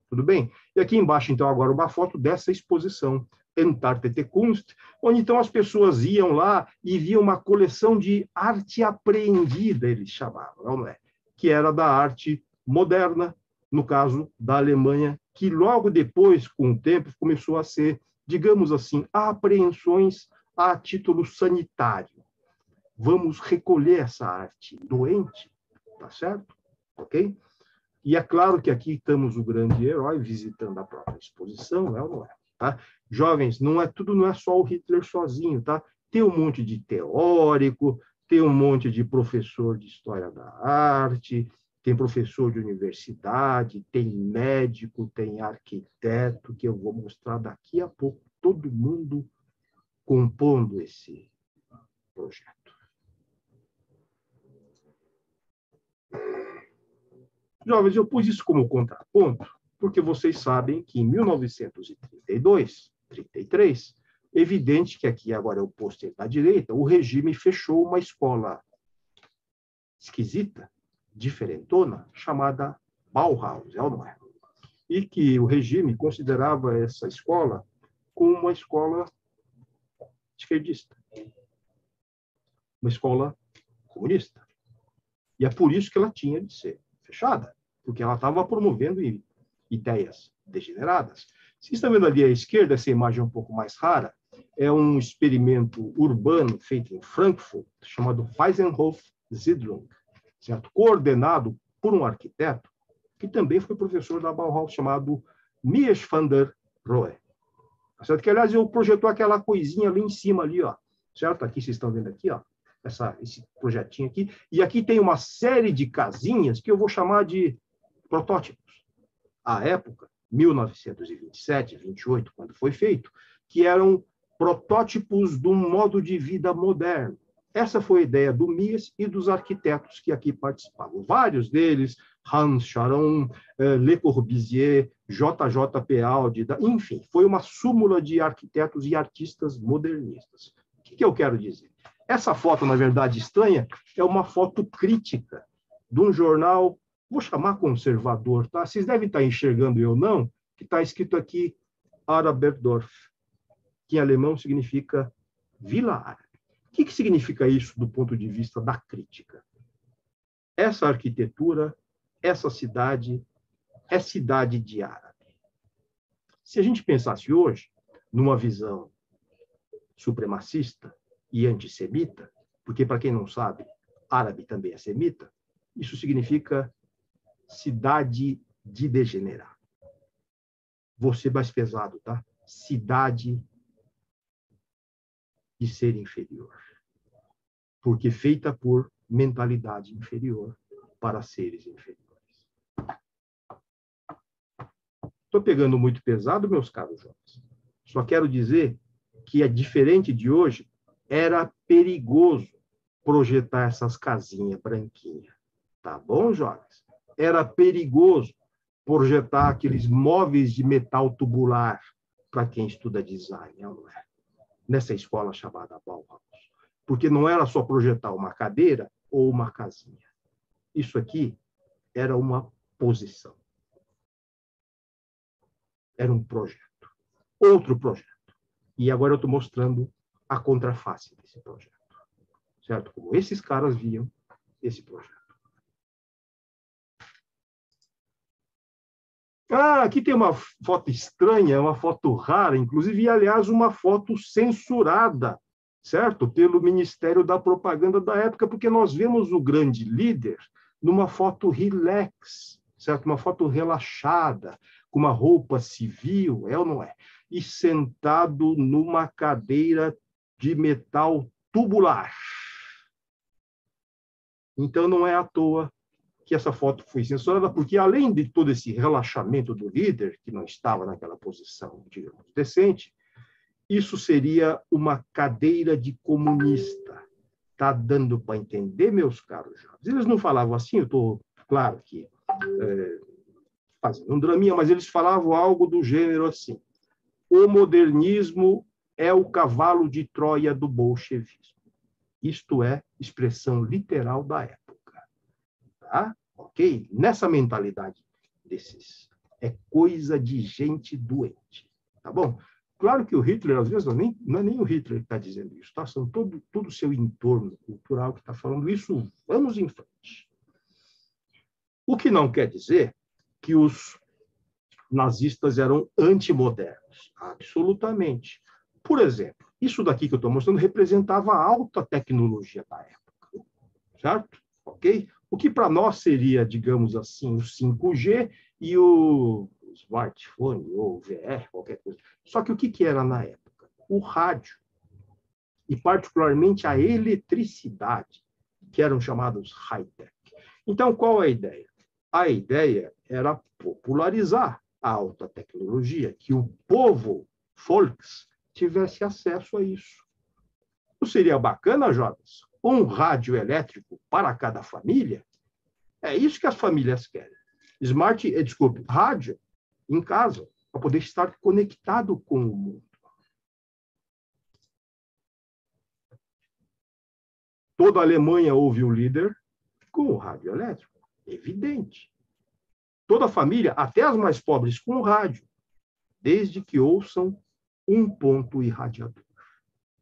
[SPEAKER 3] Tudo bem? E aqui embaixo, então, agora uma foto dessa exposição, Entartete Kunst, onde então as pessoas iam lá e viam uma coleção de arte apreendida, eles chamavam, não é? Que era da arte moderna, no caso da Alemanha, que logo depois, com o tempo, começou a ser, digamos assim, apreensões a título sanitário. Vamos recolher essa arte doente, tá certo? Ok? E é claro que aqui estamos o grande herói visitando a própria exposição, não é? Tá? Jovens, tudo não é só o Hitler sozinho, tá? Tem um monte de teórico, tem um monte de professor de história da arte, tem professor de universidade, tem médico, tem arquiteto, que eu vou mostrar daqui a pouco, todo mundo compondo esse projeto. Jovens, eu pus isso como contraponto, porque vocês sabem que em 1932, 33, evidente que aqui agora é o pôster da direita, o regime fechou uma escola esquisita, diferentona chamada Bauhaus, é ou não é? E que o regime considerava essa escola como uma escola esquerdista, uma escola comunista. E é por isso que ela tinha de ser fechada, porque ela estava promovendo ideias degeneradas. Vocês estão vendo ali à esquerda, essa imagem um pouco mais rara, é um experimento urbano feito em Frankfurt, chamado Waisenhof-Siedlung, certo? Coordenado por um arquiteto que também foi professor da Bauhaus, chamado Mies van der Rohe. Certo? Que, aliás, eu projetou aquela coisinha ali em cima, ali, ó, certo? Aqui, vocês estão vendo aqui, ó, esse projetinho aqui. E aqui tem uma série de casinhas que eu vou chamar de protótipos. À época, 1927, 28, quando foi feito, que eram protótipos de um modo de vida moderno. Essa foi a ideia do Mies e dos arquitetos que aqui participavam. Vários deles, Hans Charon, Le Corbusier, JJ Pealdi, enfim, foi uma súmula de arquitetos e artistas modernistas. O que eu quero dizer? Essa foto, na verdade, estranha, é uma foto crítica de um jornal, vou chamar conservador, tá? Vocês devem estar enxergando, eu não, que está escrito aqui Araberdorf, que em alemão significa Vila Árabe. O que significa isso do ponto de vista da crítica? Essa arquitetura, essa cidade, é cidade de árabe. Se a gente pensasse hoje numa visão supremacista e antissemita, porque, para quem não sabe, árabe também é semita, isso significa cidade de degenerar. Vou ser mais pesado, tá? Cidade de ser inferior. Porque feita por mentalidade inferior para seres inferiores. Estou pegando muito pesado, meus caros jovens. Só quero dizer que é diferente de hoje, era perigoso projetar essas casinhas branquinhas. Tá bom, jovens? Era perigoso projetar aqueles móveis de metal tubular para quem estuda design, não é? Nessa escola chamada Bauhaus. Porque não era só projetar uma cadeira ou uma casinha. Isso aqui era uma posição. Era um projeto. Outro projeto. E agora eu estou mostrando a contraface desse projeto. Certo? Como esses caras viam esse projeto. Aqui tem uma foto estranha, uma foto rara, inclusive, e, aliás, uma foto censurada, certo? Pelo Ministério da Propaganda da época, porque nós vemos o grande líder numa foto relax, certo? Uma foto relaxada, com uma roupa civil, é ou não é? E sentado numa cadeira de metal tubular. Então, não é à toa que essa foto foi censurada, porque, além de todo esse relaxamento do líder, que não estava naquela posição, digamos, decente, isso seria uma cadeira de comunista. Está dando para entender, meus caros jovens? Eles não falavam assim, eu estou, claro que fazendo um draminha, mas eles falavam algo do gênero assim: o modernismo é o cavalo de Troia do bolchevismo. Isto é expressão literal da época. Tá? Ok? Nessa mentalidade desses. É coisa de gente doente. Tá bom? Claro que o Hitler, às vezes, não é nem o Hitler que está dizendo isso, tá? São todo o seu entorno cultural que está falando isso. Vamos em frente. O que não quer dizer que os nazistas eram antimodernos. Absolutamente. Por exemplo, isso daqui que eu estou mostrando representava a alta tecnologia da época. Certo? Ok? O que para nós seria, digamos assim, o 5G e o smartphone ou VR, qualquer coisa. Só que o que era na época? O rádio. E particularmente a eletricidade, que eram chamados high-tech. Então, qual é a ideia? A ideia era popularizar a alta tecnologia, que o povo, Volks, tivesse acesso a isso. Não seria bacana, jovens? Um rádio elétrico para cada família? É isso que as famílias querem. Rádio em casa, para poder estar conectado com o mundo. Toda a Alemanha ouve o líder com o rádio elétrico. Evidente. Toda família, até as mais pobres, com rádio, desde que ouçam um ponto irradiador.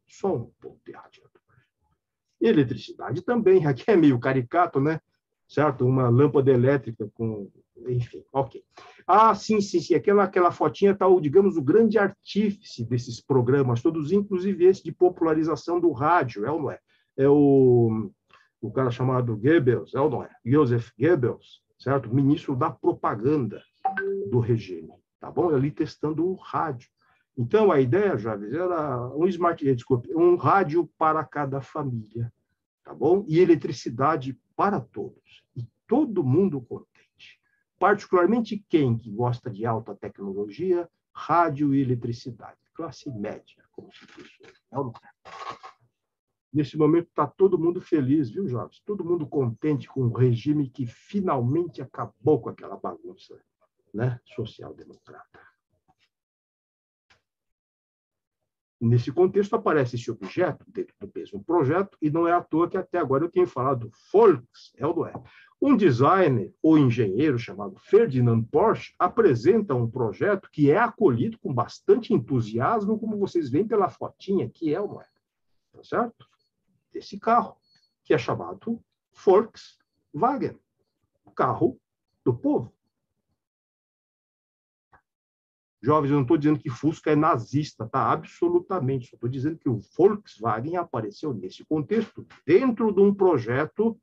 [SPEAKER 3] Só um ponto irradiador. Eletricidade também, aqui é meio caricato, né? Certo? Uma lâmpada elétrica com... Enfim, ok. Ah, sim. Aquela fotinha está, digamos, o grande artífice desses programas, todos, inclusive esse de popularização do rádio, é ou não é? É o cara chamado Goebbels, é ou não é? Joseph Goebbels, certo? Ministro da propaganda do regime, tá bom? Ali testando o rádio. Então, a ideia, Javes, era um rádio para cada família, tá bom? E eletricidade para todos. E todo mundo contente. Particularmente quem que gosta de alta tecnologia, rádio e eletricidade. Classe média, como se diz. Nesse momento está todo mundo feliz, viu, jovens? Todo mundo contente com o regime que finalmente acabou com aquela bagunça, né? Social-democrata. Nesse contexto aparece esse objeto dentro do mesmo projeto, e não é à toa que até agora eu tenho falado Volks, é ou não é? Um designer ou engenheiro chamado Ferdinand Porsche apresenta um projeto que é acolhido com bastante entusiasmo, como vocês veem pela fotinha aqui, é ou não é? Tá certo? Esse carro, que é chamado Volkswagen, o carro do povo. Jovens, eu não estou dizendo que Fusca é nazista, tá? Absolutamente. Só estou dizendo que o Volkswagen apareceu nesse contexto, dentro de um projeto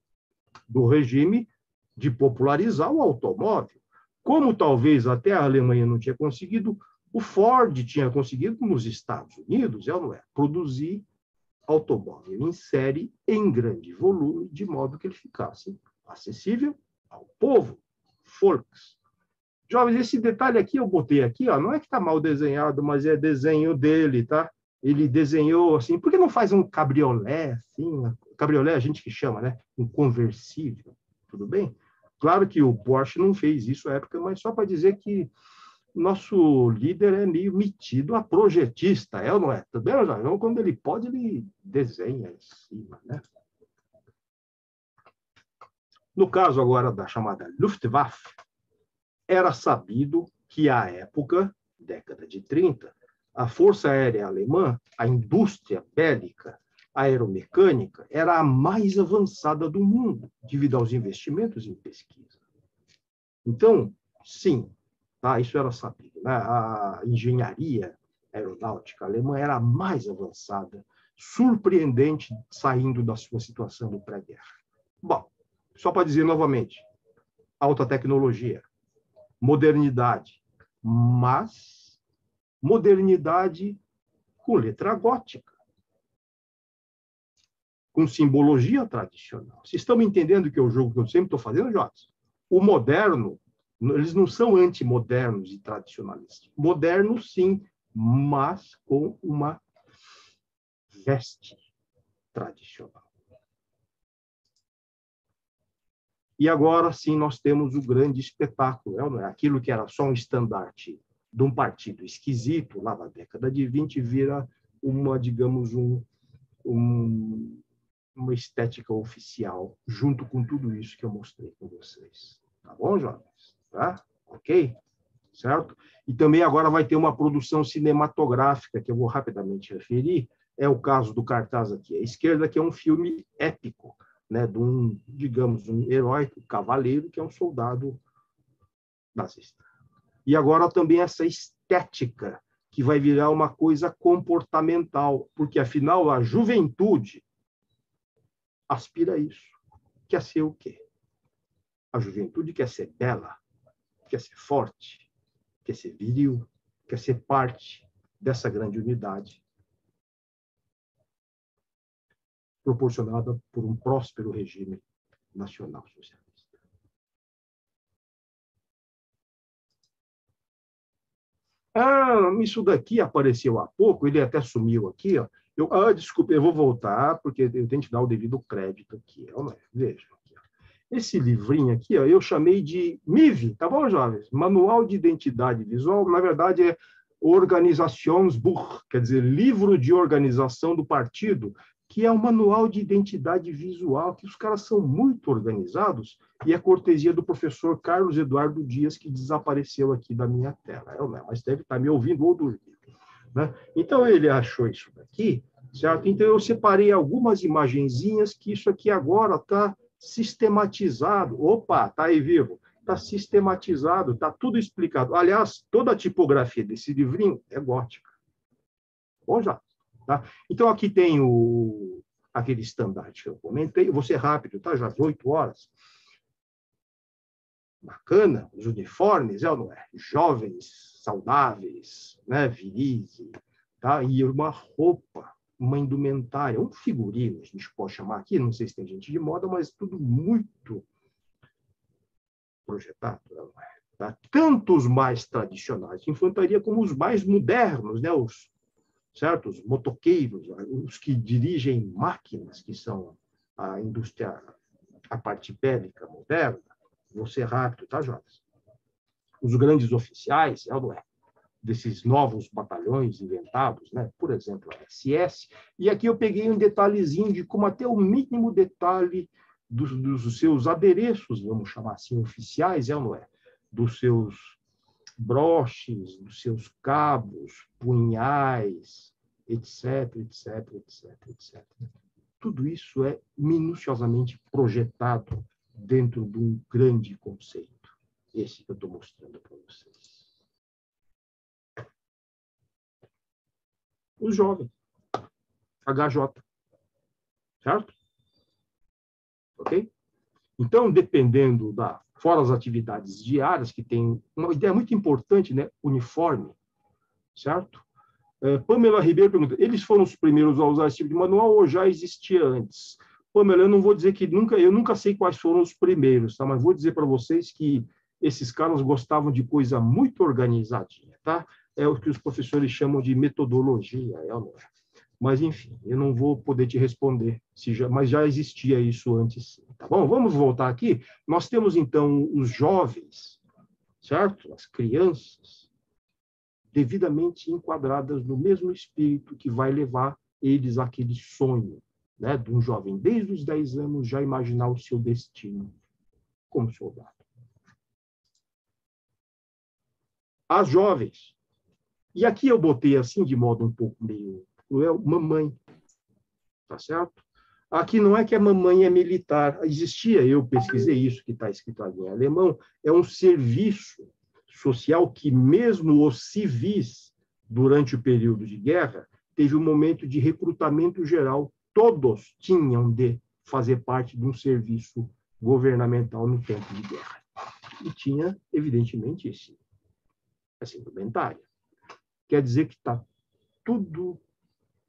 [SPEAKER 3] do regime de popularizar o automóvel. Como talvez até a Alemanha não tinha conseguido, o Ford tinha conseguido nos Estados Unidos, é ou não é? Produzir automóvel em série, em grande volume, de modo que ele ficasse acessível ao povo. Volks. Jovens, esse detalhe aqui eu botei aqui, ó, não é que está mal desenhado, mas é desenho dele, tá? Ele desenhou assim, por que não faz um cabriolé, assim? Cabriolé a gente que chama, né? Um conversível, tudo bem? Claro que o Porsche não fez isso à época, mas só para dizer que nosso líder é meio metido a projetista, é ou não é? Também, então, quando ele pode, ele desenha em cima, né? No caso agora da chamada Luftwaffe, era sabido que, à época, década de 30, a Força Aérea Alemã, a indústria bélica aeromecânica, era a mais avançada do mundo, devido aos investimentos em pesquisa. Então, sim, tá, isso era sabido, né? A engenharia aeronáutica alemã era a mais avançada, surpreendente, saindo da sua situação do pré-guerra. Bom, só para dizer novamente, alta tecnologia, modernidade, mas modernidade com letra gótica, com simbologia tradicional. Vocês estão me entendendo que é o jogo que eu sempre estou fazendo, Jotas? O moderno, eles não são antimodernos e tradicionalistas. Modernos, sim, mas com uma veste tradicional. E agora sim nós temos o grande espetáculo, não é? Aquilo que era só um estandarte de um partido esquisito, lá na década de 20, vira uma, digamos, uma estética oficial, junto com tudo isso que eu mostrei com vocês. Tá bom, jovens? Tá? Ok? Certo? E também agora vai ter uma produção cinematográfica, que eu vou rapidamente referir, é o caso do cartaz aqui à esquerda, que é um filme épico, né, de um, digamos, um herói, um cavaleiro, que é um soldado nazista. E agora também essa estética, que vai virar uma coisa comportamental, porque, afinal, a juventude aspira a isso. Quer ser o quê? A juventude quer ser bela, quer ser forte, quer ser viril, quer ser parte dessa grande unidade proporcionada por um próspero regime nacional socialista. Isso daqui apareceu há pouco, ele até sumiu aqui. Ó. Desculpa, eu vou voltar, porque eu tenho que dar o devido crédito aqui. Veja aqui. Ó. Esse livrinho aqui, ó, eu chamei de MIV, tá bom, jovens? Manual de Identidade Visual, na verdade é Organisationsbuch, quer dizer, livro de organização do partido, que é um manual de identidade visual, que os caras são muito organizados, e é cortesia do professor Carlos Eduardo Dias, que desapareceu aqui da minha tela. Mas deve estar me ouvindo ou dormindo, né? Então, ele achou isso daqui, certo? Então, eu separei algumas imagenzinhas que isso aqui agora está sistematizado. Opa, está aí vivo. Está sistematizado, está tudo explicado. Aliás, toda a tipografia desse livrinho é gótica. Bom, já. Tá? Então, aqui tem aquele estandarte que eu comentei. Eu vou ser rápido, tá? Já às 8 horas. Bacana, os uniformes, não é? Jovens, saudáveis, né? Viris, tá? E uma roupa, uma indumentária, um figurino, a gente pode chamar aqui, não sei se tem gente de moda, mas tudo muito projetado, não é? Tá? Tanto os mais tradicionais de infantaria como os mais modernos, né? Os motoqueiros, os que dirigem máquinas, que são a indústria, a parte bélica moderna. Vou ser rápido, tá, Jonas? Os grandes oficiais, não é? Desses novos batalhões inventados, né? Por exemplo, a SS. E aqui eu peguei um detalhezinho de como até o mínimo detalhe dos seus adereços, vamos chamar assim, oficiais, não é? Dos seus broches, dos seus cabos, punhais, etc, etc, etc, etc. Tudo isso é minuciosamente projetado dentro de um grande conceito. Esse que eu estou mostrando para vocês. Os jovens. HJ. Certo? Ok? Então, dependendo fora as atividades diárias, que tem uma ideia muito importante, né? Uniforme. Certo? Pamela Ribeiro pergunta, eles foram os primeiros a usar esse tipo de manual ou já existia antes? Pamela, eu não vou dizer que eu nunca sei quais foram os primeiros, tá? Mas vou dizer para vocês que esses caras gostavam de coisa muito organizadinha, tá? É o que os professores chamam de metodologia, não é? Mas, enfim, eu não vou poder te responder, mas já existia isso antes, tá bom? Vamos voltar aqui. Nós temos, então, os jovens, certo? As crianças, devidamente enquadradas no mesmo espírito que vai levar eles àquele sonho, né, de um jovem, desde os 10 anos, já imaginar o seu destino como soldado. As jovens. E aqui eu botei assim, de modo um pouco meio cruel, mamãe. Tá certo? Aqui não é que a mamãe é militar. Existia, eu pesquisei isso, que está escrito ali em alemão, é um serviço social que mesmo os civis, durante o período de guerra, teve um momento de recrutamento geral. Todos tinham de fazer parte de um serviço governamental no tempo de guerra. E tinha, evidentemente, essa indumentária. Quer dizer que está tudo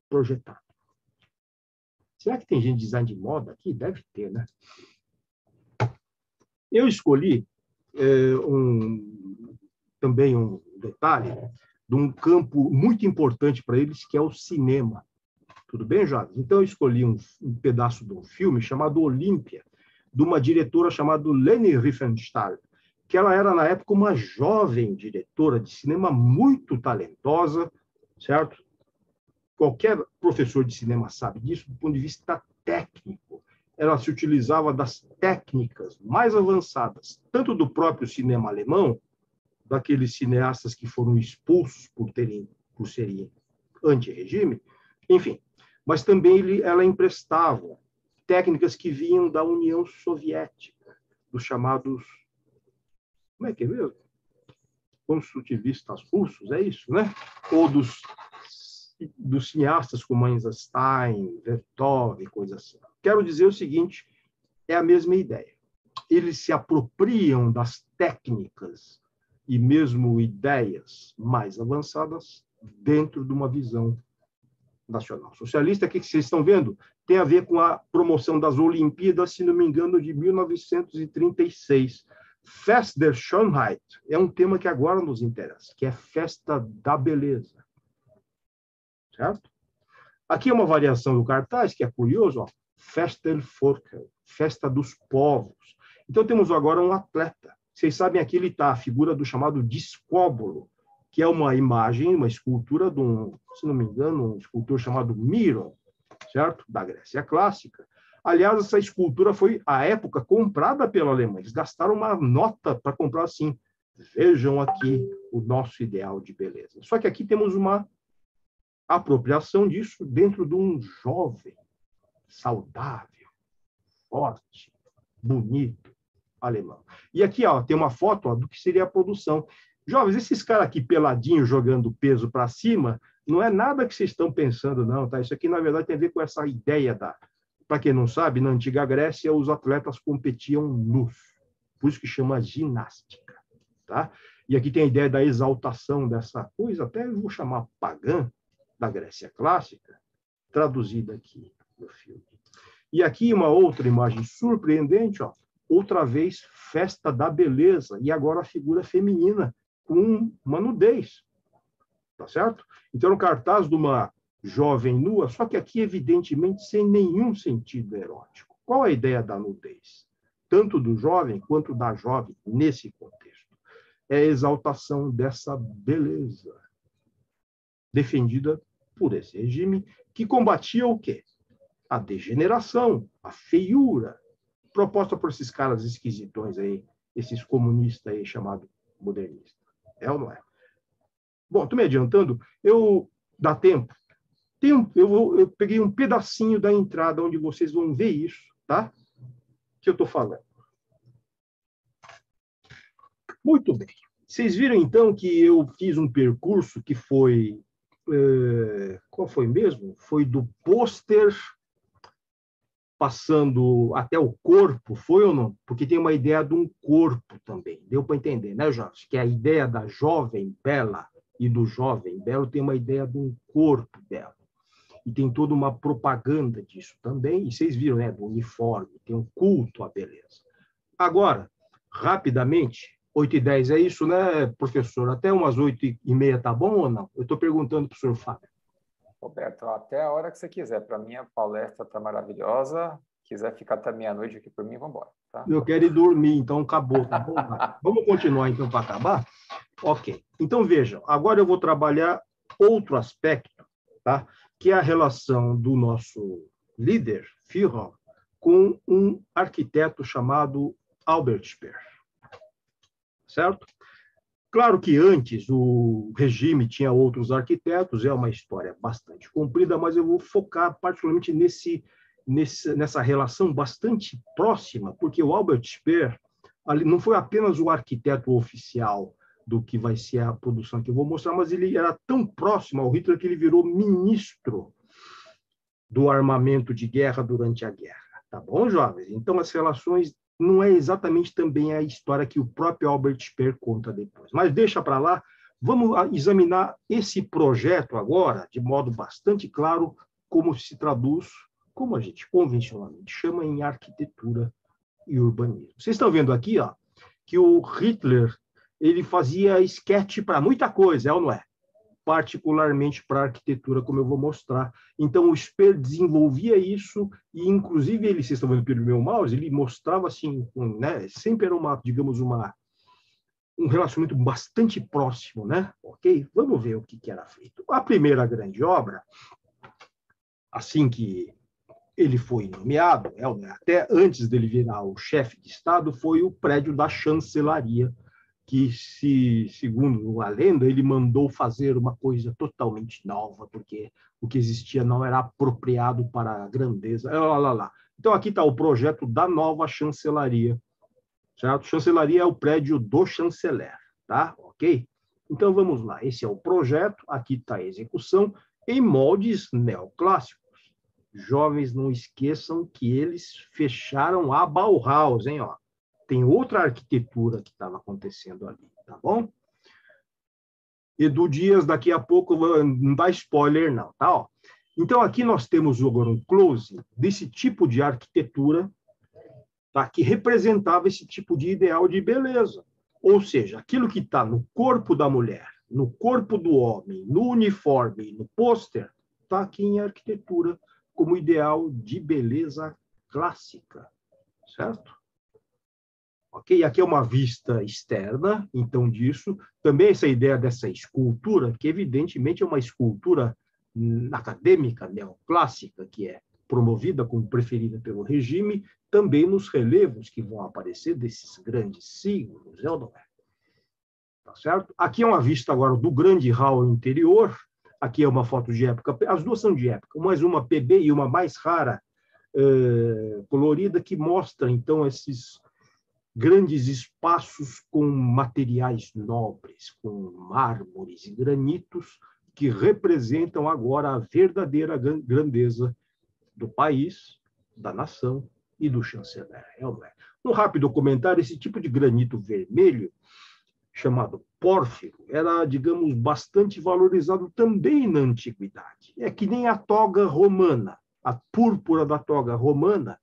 [SPEAKER 3] projetado. Será que tem gente de design de moda aqui? Deve ter, né? Eu escolhi também um detalhe de um campo muito importante para eles, que é o cinema. Tudo bem, Jades? Então, eu escolhi um pedaço de um filme chamado Olímpia, de uma diretora chamada Leni Riefenstahl, que ela era, na época, uma jovem diretora de cinema muito talentosa, certo? Qualquer professor de cinema sabe disso, do ponto de vista técnico. Ela se utilizava das técnicas mais avançadas, tanto do próprio cinema alemão, daqueles cineastas que foram expulsos por serem anti-regime, enfim, mas também ela emprestava técnicas que vinham da União Soviética, dos chamados, como é que é mesmo? Construtivistas russos, é isso, né? Ou dos cineastas como Eisenstein, Vertov e coisas assim. Quero dizer o seguinte, é a mesma ideia. Eles se apropriam das técnicas e mesmo ideias mais avançadas dentro de uma visão nacional socialista. O que vocês estão vendo? Tem a ver com a promoção das Olimpíadas, se não me engano, de 1936. Fest der Schönheit é um tema que agora nos interessa, que é festa da beleza. Certo? Aqui é uma variação do cartaz, que é curioso, ó. Festa del Volk, festa dos povos. Então, temos agora um atleta. Vocês sabem, aqui ele está a figura do chamado Discóbolo, que é uma imagem, uma escultura de se não me engano, um escultor chamado Miro, certo? Da Grécia clássica. Aliás, essa escultura foi, à época, comprada pela Alemanha. Eles gastaram uma nota para comprar assim. Vejam aqui o nosso ideal de beleza. Só que aqui temos uma apropriação disso dentro de um jovem, saudável, forte, bonito, alemão. E aqui ó, tem uma foto ó, do que seria a produção. Jovens, esses caras aqui peladinhos jogando peso para cima, não é nada que vocês estão pensando, não, tá? Isso aqui, na verdade, tem a ver com essa ideia da... Para quem não sabe, na antiga Grécia, os atletas competiam nus. Por isso que chama ginástica, tá? E aqui tem a ideia da exaltação dessa coisa, até eu vou chamar pagã, da Grécia clássica, traduzida aqui no filme. E aqui uma outra imagem surpreendente, ó, outra vez festa da beleza, e agora a figura feminina com uma nudez, tá certo? Então, no cartaz de uma jovem nua, só que aqui, evidentemente, sem nenhum sentido erótico. Qual a ideia da nudez? Tanto do jovem quanto da jovem, nesse contexto. É a exaltação dessa beleza, defendida por esse regime, que combatia o quê? A degeneração, a feiura, proposta por esses caras esquisitões aí, esses comunistas aí chamados modernistas. É ou não é? Bom, estou me adiantando, dá tempo. Eu peguei um pedacinho da entrada onde vocês vão ver isso, tá? Que eu estou falando. Muito bem. Vocês viram, então, que eu fiz um percurso que foi... qual foi mesmo? Foi do pôster passando até o corpo, foi ou não? Porque tem uma ideia de um corpo também. Deu para entender, né, Jorge? Que a ideia da jovem bela e do jovem belo tem uma ideia de um corpo belo. E tem toda uma propaganda disso também. E vocês viram, né, do uniforme, tem um culto à beleza. Agora, rapidamente, 8h10 é isso, né, professor? Até umas 8h30 tá bom ou não? Eu estou perguntando para o senhor Fábio.
[SPEAKER 1] Roberto, até a hora que você quiser. Para mim, a palestra está maravilhosa. Quiser ficar até meia-noite aqui por mim, vamos embora. Tá?
[SPEAKER 3] Eu quero ir dormir, então acabou, tá bom? Vamos continuar, então, para acabar? Ok. Então, vejam, agora eu vou trabalhar outro aspecto, tá? Que é a relação do nosso líder, Führer, com um arquiteto chamado Albert Speer. Certo? Claro que antes o regime tinha outros arquitetos, é uma história bastante comprida, mas eu vou focar particularmente nessa relação bastante próxima, porque o Albert Speer não foi apenas o arquiteto oficial do que vai ser a produção que eu vou mostrar, mas ele era tão próximo ao Hitler que ele virou ministro do armamento de guerra durante a guerra. Tá bom, jovens? Então, as relações não é exatamente também a história que o próprio Albert Speer conta depois. Mas deixa para lá, vamos examinar esse projeto agora, de modo bastante claro, como se traduz, como a gente convencionalmente chama, em arquitetura e urbanismo. Vocês estão vendo aqui, ó, que o Hitler ele fazia esquete para muita coisa, é ou não é? Particularmente para a arquitetura, como eu vou mostrar. Então, o Speer desenvolvia isso e, inclusive, vocês estão vendo pelo meu mouse, ele mostrava assim, né? Sempre era digamos, um relacionamento bastante próximo, né? Ok? Vamos ver o que era feito. A primeira grande obra, assim que ele foi nomeado, até antes dele virar o chefe de Estado, foi o prédio da chancelaria, que, segundo a lenda, ele mandou fazer uma coisa totalmente nova, porque o que existia não era apropriado para a grandeza. Lá. Então, aqui está o projeto da nova chancelaria. Certo? Chancelaria é o prédio do chanceler, tá? Ok? Então, vamos lá. Esse é o projeto, aqui está a execução, em moldes neoclássicos. Jovens, não esqueçam que eles fecharam a Bauhaus, hein? Ó. Tem outra arquitetura que estava acontecendo ali, tá bom? Edu Dias, daqui a pouco, não dá spoiler não, tá? Ó. Então, aqui nós temos agora um close desse tipo de arquitetura, tá? Que representava esse tipo de ideal de beleza. Ou seja, aquilo que está no corpo da mulher, no corpo do homem, no uniforme, no pôster, está aqui em arquitetura como ideal de beleza clássica, certo? Ok? Aqui é uma vista externa, então, disso. Também essa ideia dessa escultura, que evidentemente é uma escultura acadêmica neoclássica, que é promovida como preferida pelo regime, também nos relevos que vão aparecer desses grandes signos, não é? Tá certo? Aqui é uma vista agora do grande hall interior. Aqui é uma foto de época, as duas são de época, mas uma PB e uma mais rara, colorida, que mostra, então, esses grandes espaços com materiais nobres, com mármores e granitos, que representam agora a verdadeira grandeza do país, da nação e do chanceler. Um rápido comentário: esse tipo de granito vermelho, chamado pórfiro, era, digamos, bastante valorizado também na antiguidade. É que nem a toga romana. A púrpura da toga romana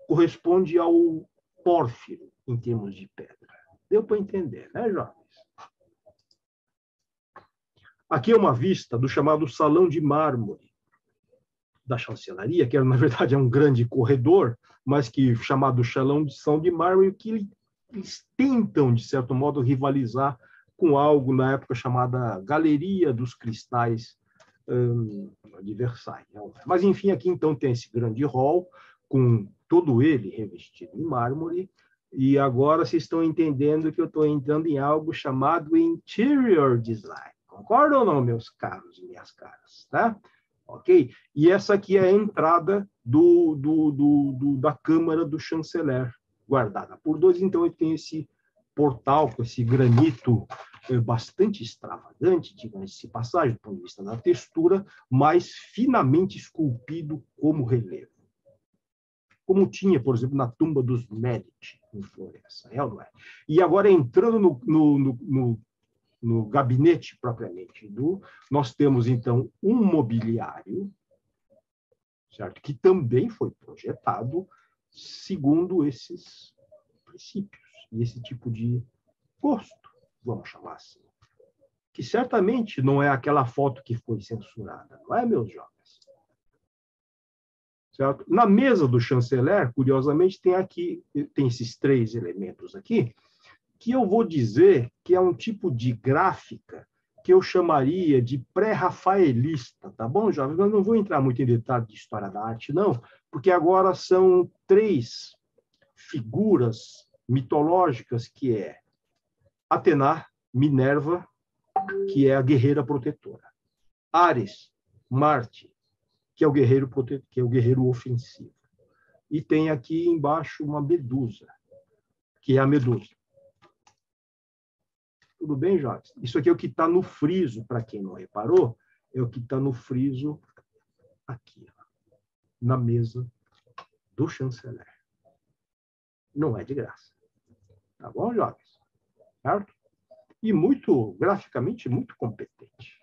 [SPEAKER 3] corresponde ao pórfiro em termos de pedra. Deu para entender, né, jovens? Aqui é uma vista do chamado Salão de Mármore da chancelaria, que na verdade é um grande corredor, mas que chamado Salão de Mármore, que eles tentam, de certo modo, rivalizar com algo na época chamada Galeria dos Cristais de Versailles. Mas, enfim, aqui então tem esse grande hall, com todo ele revestido em mármore, e agora vocês estão entendendo que eu estou entrando em algo chamado Interior Design. Concordam ou não, meus caros e minhas caras? Tá? Ok? E essa aqui é a entrada da Câmara do Chanceler, guardada por dois. Então, ele tem esse portal com esse granito bastante extravagante, digamos-se passagem, do ponto de vista da textura, mas finamente esculpido como relevo. Como tinha, por exemplo, na tumba dos Medici, em Florença. Não é? E agora, entrando no gabinete propriamente nós temos, então, um mobiliário, certo? Que também foi projetado segundo esses princípios e esse tipo de gosto, vamos chamar assim. Que certamente não é aquela foto que foi censurada, não é, meus jovens? Certo? Na mesa do chanceler, curiosamente, tem esses três elementos aqui, que eu vou dizer que é um tipo de gráfica que eu chamaria de pré-rafaelista, tá bom, jovens? Eu não vou entrar muito em detalhe de história da arte, não, porque agora são três figuras mitológicas, que é Atena, Minerva, que é a guerreira protetora, Ares, Marte, que é o guerreiro que é o guerreiro ofensivo, e tem aqui embaixo uma Medusa, que é a Medusa. Tudo bem, Jorge? Isso aqui é o que está no friso, para quem não reparou, é o que está no friso aqui, na mesa do chanceler. Não é de graça. Tá bom, Jorge? Certo? E graficamente, muito competente.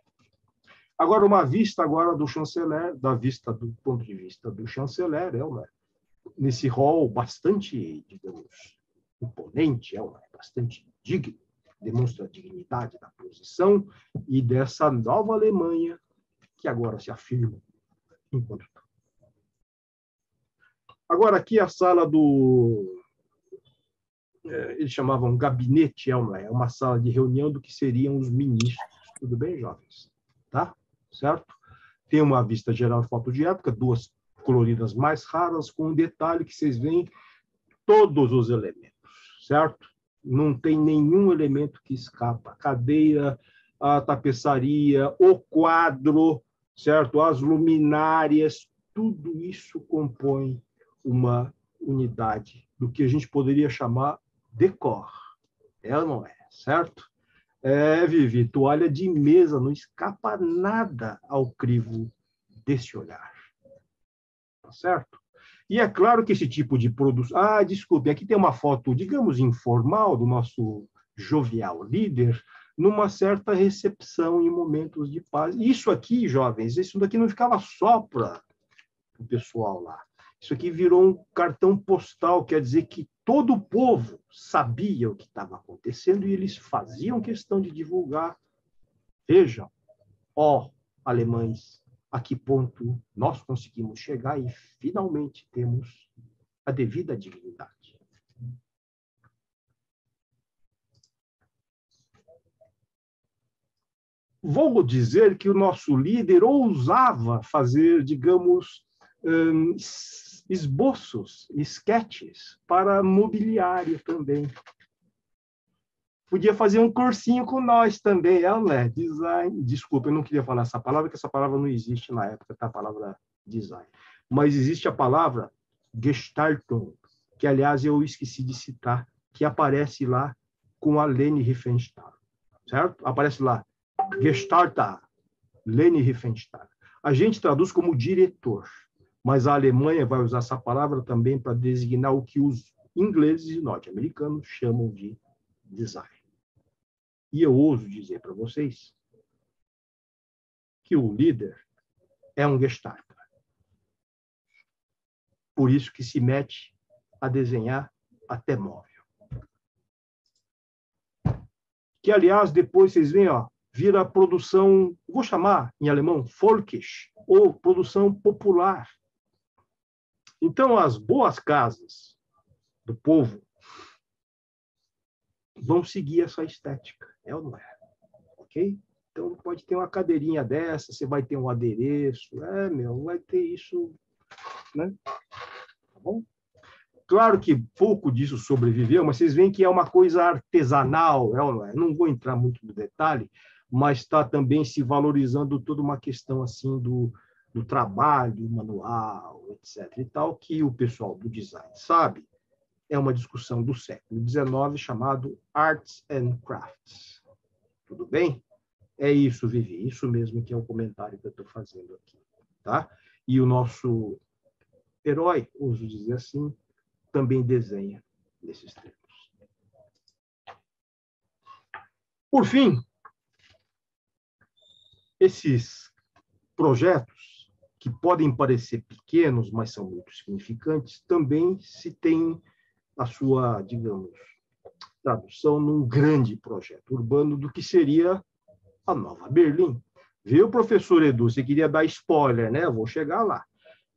[SPEAKER 3] Agora, uma vista agora do chanceler, do ponto de vista do chanceler, nesse hall bastante, digamos, imponente, bastante digno, demonstra a dignidade da posição e dessa nova Alemanha que agora se afirma enquanto. Agora, aqui a sala eles chamavam gabinete, é uma sala de reunião do que seriam os ministros. Tudo bem, jovens? Tá? Certo? Tem uma vista geral, foto de época, duas coloridas mais raras, com um detalhe que vocês veem todos os elementos, certo? Não tem nenhum elemento que escapa. A cadeira, a tapeçaria, o quadro, certo? As luminárias, tudo isso compõe uma unidade do que a gente poderia chamar decor. É ou não é? Certo? Vivi, toalha de mesa, não escapa nada ao crivo desse olhar. Tá certo? E é claro que esse tipo de produção... desculpe, aqui tem uma foto, digamos, informal do nosso jovial líder, numa certa recepção em momentos de paz. Isso aqui, jovens, isso daqui não ficava só para o pessoal lá. Isso aqui virou um cartão postal, quer dizer que todo o povo sabia o que estava acontecendo e eles faziam questão de divulgar. Vejam, alemães, a que ponto nós conseguimos chegar e finalmente temos a devida dignidade. vou dizer que o nosso líder ousava fazer, digamos, esboços, sketches para mobiliário também. Podia fazer um cursinho com nós também, né? Design. Desculpa, eu não queria falar essa palavra, porque essa palavra não existe na época, tá? A palavra design. Mas existe a palavra Gestaltung, que, aliás, eu esqueci de citar, que aparece lá com a Leni Riefenstahl, certo? Aparece lá, Gestalter, Leni Riefenstahl. A gente traduz como diretor, mas a Alemanha vai usar essa palavra também para designar o que os ingleses e norte-americanos chamam de design. E eu ouso dizer para vocês que o líder é um gestalter. Por isso que se mete a desenhar até móvel. Que, aliás, depois vocês veem, ó, vira produção, vou chamar em alemão, Volkisch, ou produção popular. Então, as boas casas do povo vão seguir essa estética, é ou não é? Ok? Então, pode ter uma cadeirinha dessa, você vai ter um adereço, vai ter isso, né? Tá bom? Claro que pouco disso sobreviveu, mas vocês veem que é uma coisa artesanal, é ou não é? Não vou entrar muito no detalhe, mas está também se valorizando toda uma questão assim do trabalho manual, etc. e tal, que o pessoal do design sabe. É uma discussão do século XIX chamado Arts and Crafts. Tudo bem? É isso, Vivi. Isso mesmo que é o comentário que eu estou fazendo aqui. Tá? E o nosso herói, ouso dizer assim, também desenha nesses termos. Por fim, esses projetos, que podem parecer pequenos, mas são muito significantes, também se tem a sua, digamos, tradução num grande projeto urbano do que seria a Nova Berlim. Viu, professor Edu? Você queria dar spoiler, né? Eu vou chegar lá.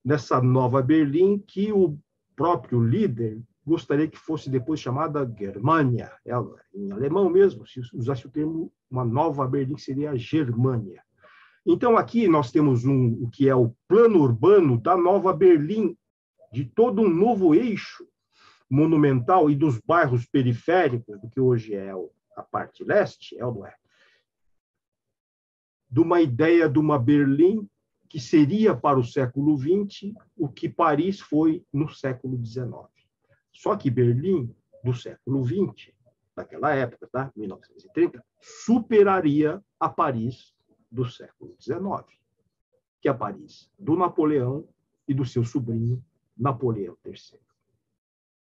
[SPEAKER 3] Nessa Nova Berlim, que o próprio líder gostaria que fosse depois chamada Germânia. Em alemão mesmo, se usasse o termo, uma Nova Berlim seria Germânia. Então, aqui nós temos o que é o plano urbano da Nova Berlim, de todo um novo eixo monumental e dos bairros periféricos, do que hoje é a parte leste, é ou não é? De uma ideia de uma Berlim que seria para o século XX o que Paris foi no século XIX. Só que Berlim, do século XX, naquela época, tá? 1930, superaria a Paris do século XIX, que é a Paris do Napoleão e do seu sobrinho Napoleão III.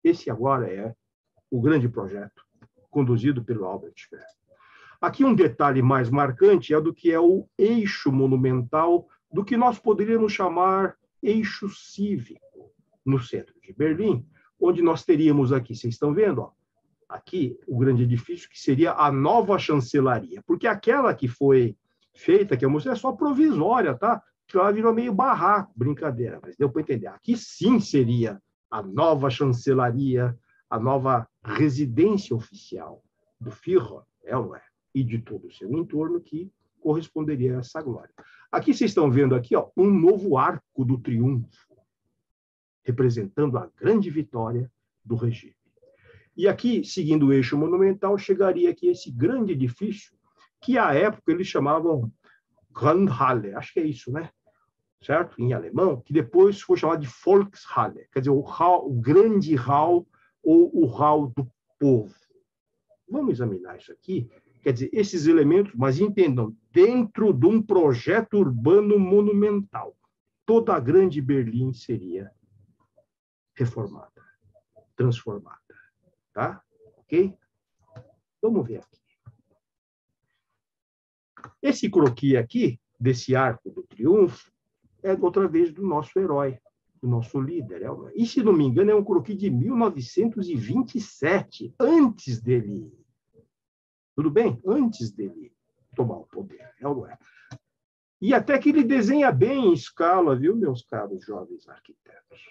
[SPEAKER 3] Esse agora é o grande projeto conduzido pelo Albert Speer. Aqui um detalhe mais marcante é do que é o eixo monumental do que nós poderíamos chamar eixo cívico no centro de Berlim, onde nós teríamos aqui, vocês estão vendo, ó, aqui o grande edifício que seria a nova chancelaria, porque aquela que foi feita, que eu mostrei, é só provisória, tá? Que ela virou meio barraco, brincadeira, mas deu para entender. Aqui sim seria a nova chancelaria, a nova residência oficial do Führer, e de todo o seu entorno, que corresponderia a essa glória. Aqui vocês estão vendo aqui, ó, um novo arco do triunfo, representando a grande vitória do regime. E aqui, seguindo o eixo monumental, chegaria aqui esse grande edifício, que à época eles chamavam Grandhalle, acho que é isso, né? Certo? Em alemão, que depois foi chamado de Volkshalle, quer dizer, o grande hall ou o hall do povo. Vamos examinar isso aqui. Quer dizer, esses elementos, mas entendam, dentro de um projeto urbano monumental, toda a grande Berlim seria reformada, transformada. Tá? Ok? Vamos ver aqui. Esse croquis aqui, desse arco do triunfo, é outra vez do nosso herói, do nosso líder. E, se não me engano, é um croquis de 1927, antes dele. Tudo bem? Antes dele tomar o poder. E até que ele desenha bem em escala, viu, meus caros jovens arquitetos?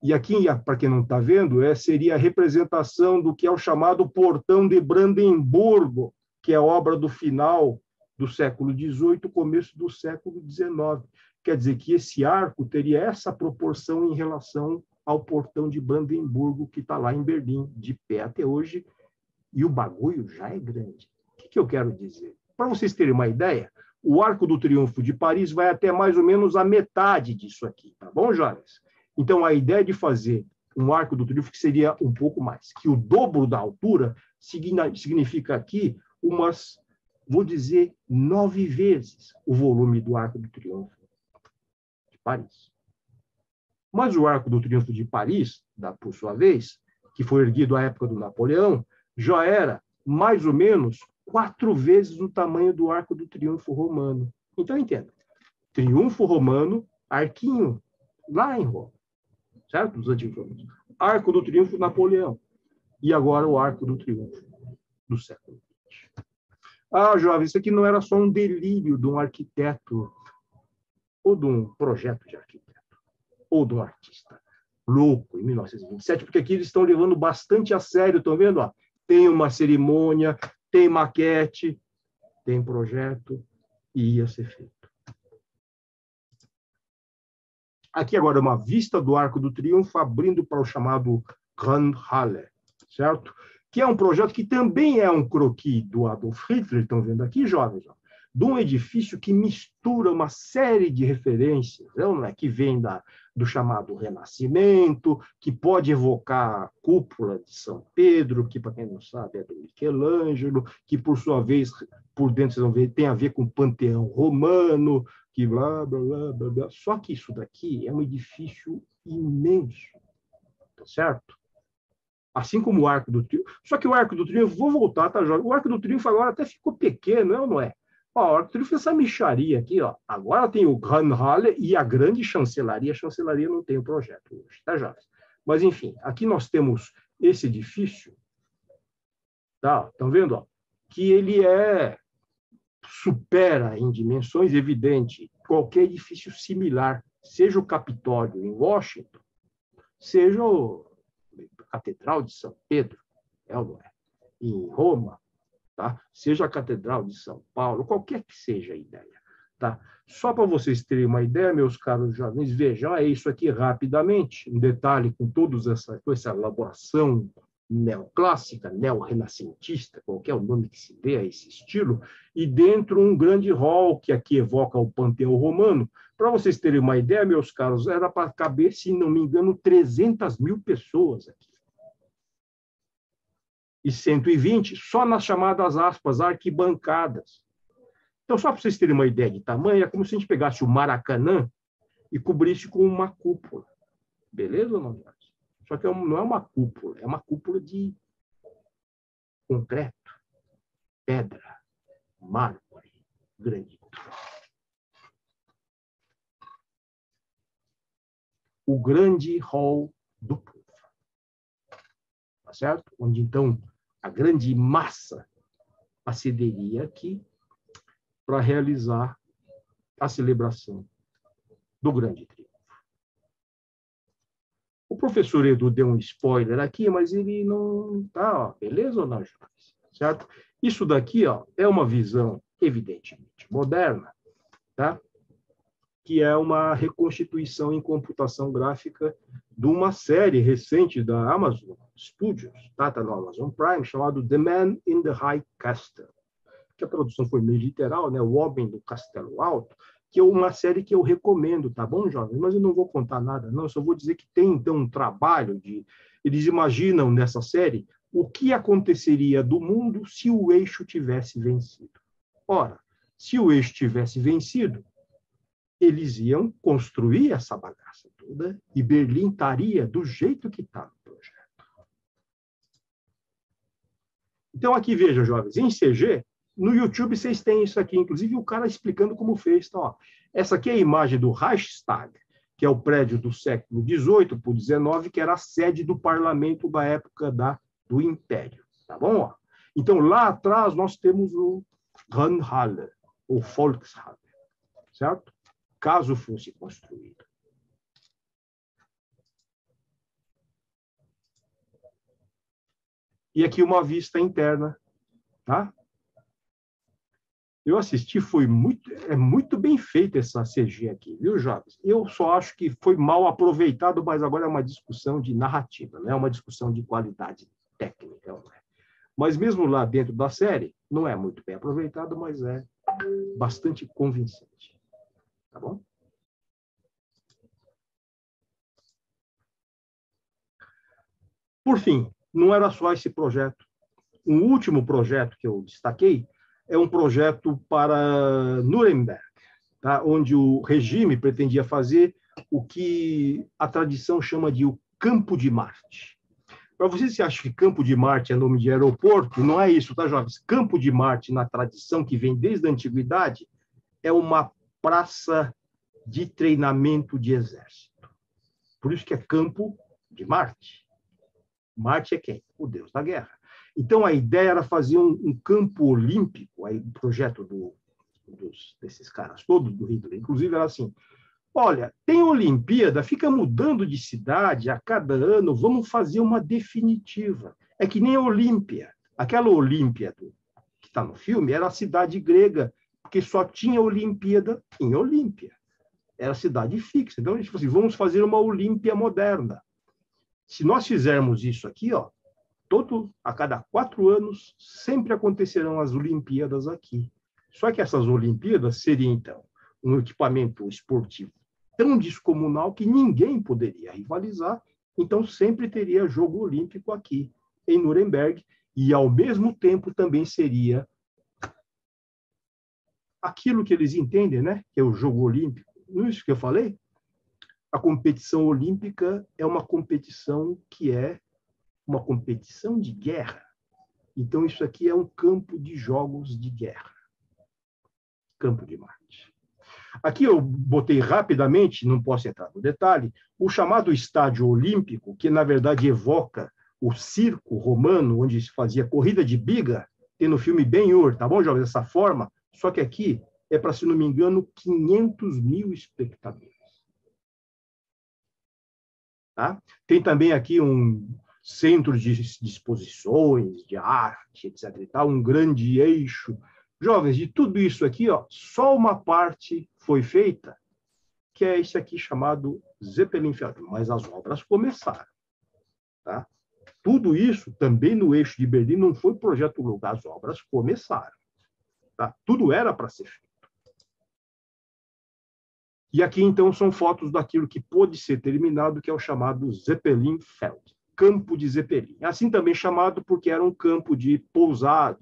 [SPEAKER 3] E aqui, para quem não está vendo, seria a representação do que é o chamado Portão de Brandemburgo, que é obra do final do século XVIII, começo do século XIX. Quer dizer que esse arco teria essa proporção em relação ao portão de Brandemburgo, que está lá em Berlim, de pé até hoje, e o bagulho já é grande. O que eu quero dizer? Para vocês terem uma ideia, o Arco do Triunfo de Paris vai até mais ou menos a metade disso aqui, tá bom, jovens? Então, a ideia de fazer um Arco do Triunfo que seria um pouco mais, que o dobro da altura significa aqui umas, vou dizer, 9 vezes o volume do Arco do Triunfo de Paris. Mas o Arco do Triunfo de Paris, por sua vez, que foi erguido à época do Napoleão, já era mais ou menos 4 vezes o tamanho do Arco do Triunfo romano. Então, entenda. Triunfo romano, arquinho, lá em Roma. Certo? Os antigos romanos. Arco do Triunfo Napoleão. E agora o Arco do Triunfo do século XX. Ah, jovem, isso aqui não era só um delírio de um arquiteto ou de um projeto de arquiteto ou de um artista louco em 1927, porque aqui eles estão levando bastante a sério, estão vendo? Ó, tem uma cerimônia, tem maquete, tem projeto e ia ser feito. Aqui agora uma vista do Arco do Triunfo abrindo para o chamado Grand Halle, certo? Que é um projeto que também é um croquis do Adolf Hitler, estão vendo aqui, jovens? Ó, de um edifício que mistura uma série de referências, não é? Que vem do chamado Renascimento, que pode evocar a cúpula de São Pedro, que, para quem não sabe, é do Michelangelo, que, por sua vez, por dentro, vocês vão ver, tem a ver com o Panteão Romano, que blá, blá, blá, blá, blá. Só que isso daqui é um edifício imenso, tá certo? Assim como o Arco do Triunfo. Só que o Arco do Triunfo, vou voltar, tá, Jorge? O Arco do Triunfo agora até ficou pequeno, não é? Ó, o Arco do Triunfo é essa mixaria aqui, ó. Agora tem o Grand Halle e a grande chancelaria. A chancelaria não tem o projeto hoje, tá, Jorge? Mas, enfim, aqui nós temos esse edifício, tá? Estão vendo, ó? Que ele supera em dimensões, evidente, qualquer edifício similar, seja o Capitólio em Washington, seja a Catedral de São Pedro, em Roma, tá? Seja a Catedral de São Paulo, qualquer que seja a ideia. Tá? Só para vocês terem uma ideia, meus caros jovens, vejam, é isso aqui rapidamente, um detalhe com toda essa elaboração neoclássica, neorrenascentista, qualquer nome que se dê a esse estilo, e dentro um grande hall que aqui evoca o Panteão Romano. Para vocês terem uma ideia, meus caros, era para caber, se não me engano, 300 mil pessoas aqui. E 120 só nas chamadas, aspas, arquibancadas. Então, só para vocês terem uma ideia de tamanho, é como se a gente pegasse o Maracanã e cobrisse com uma cúpula. Beleza ou não? Só que não é uma cúpula, é uma cúpula de concreto, pedra, mármore, granito. O grande hall do povo. Tá certo? Onde, então, a grande massa acederia aqui para realizar a celebração do grande triunfo. O professor Edu deu um spoiler aqui, mas ele não tá, ó, beleza ou não, certo? Isso daqui, ó, é uma visão evidentemente moderna, tá? Que é uma reconstituição em computação gráfica de uma série recente da Amazon Studios, tá no Amazon Prime, chamado The Man in the High Castle, que a tradução foi meio literal, né? O Homem do Castelo Alto, que é uma série que eu recomendo, tá bom, jovens? Mas eu não vou contar nada, não, eu só vou dizer que tem, então, um trabalho de... Eles imaginam nessa série o que aconteceria do mundo se o eixo tivesse vencido. Ora, se o eixo tivesse vencido, eles iam construir essa bagaça toda e Berlim estaria do jeito que está no projeto. Então, aqui, veja, jovens, em CG, no YouTube vocês têm isso aqui, inclusive o cara explicando como fez. Então, ó, essa aqui é a imagem do Reichstag, que é o prédio do século XVIII por XIX, que era a sede do parlamento da época do Império. Tá bom? Ó? Então, lá atrás, nós temos o Grand Halle, ou Volkshalle, certo? Caso fosse construído. E aqui uma vista interna, tá? Eu assisti, é muito bem feita essa CG aqui, viu, jovens? Eu só acho que foi mal aproveitado, mas agora é uma discussão de narrativa, não é uma discussão de qualidade técnica. Não é? Mas mesmo lá dentro da série, não é muito bem aproveitado, mas é bastante convincente. Tá bom? Por fim, não era só esse projeto. Um último projeto que eu destaquei é um projeto para Nuremberg, tá? Onde o regime pretendia fazer o que a tradição chama de o Campo de Marte. Para vocês que acham que Campo de Marte é nome de aeroporto, não é isso, tá, jovens? Campo de Marte, na tradição que vem desde a antiguidade, é uma praça de treinamento de exército. Por isso que é Campo de Marte. Marte é quem? O deus da guerra. Então, a ideia era fazer um campo olímpico, aí o projeto desses caras todos, do Hitler, inclusive era assim, olha, tem Olimpíada, fica mudando de cidade a cada ano, vamos fazer uma definitiva. É que nem a Olímpia. Aquela Olímpia que está no filme era a cidade grega, porque só tinha Olimpíada em Olímpia. Era cidade fixa. Então, a gente falou assim, vamos fazer uma Olímpia moderna. Se nós fizermos isso aqui, ó, a cada 4 anos, sempre acontecerão as Olimpíadas aqui. Só que essas Olimpíadas seriam, então, um equipamento esportivo tão descomunal que ninguém poderia rivalizar, então sempre teria jogo olímpico aqui, em Nuremberg, e, ao mesmo tempo, também seria aquilo que eles entendem, né? Que é o jogo olímpico. Não é isso que eu falei? A competição olímpica é uma competição que é uma competição de guerra. Então, isso aqui é um campo de jogos de guerra. Campo de Marte. Aqui eu botei rapidamente, não posso entrar no detalhe, o chamado estádio olímpico, que na verdade evoca o circo romano, onde se fazia corrida de biga, tem no filme Ben-Hur, tá bom, jovens? Dessa forma, só que aqui é para, se não me engano, 500 mil espectadores. Tá? Tem também aqui um centro de exposições, de arte, etc. e tal, um grande eixo. Jovens, de tudo isso aqui, ó, só uma parte foi feita, que é isso aqui chamado Zeppelinfeld, mas as obras começaram. Tá? Tudo isso também no eixo de Berlim não foi projeto louco, as obras começaram. Tá? Tudo era para ser feito. E aqui, então, são fotos daquilo que pôde ser terminado, que é o chamado Zeppelinfeld, campo de Zeppelin. Assim também chamado porque era um campo de pousar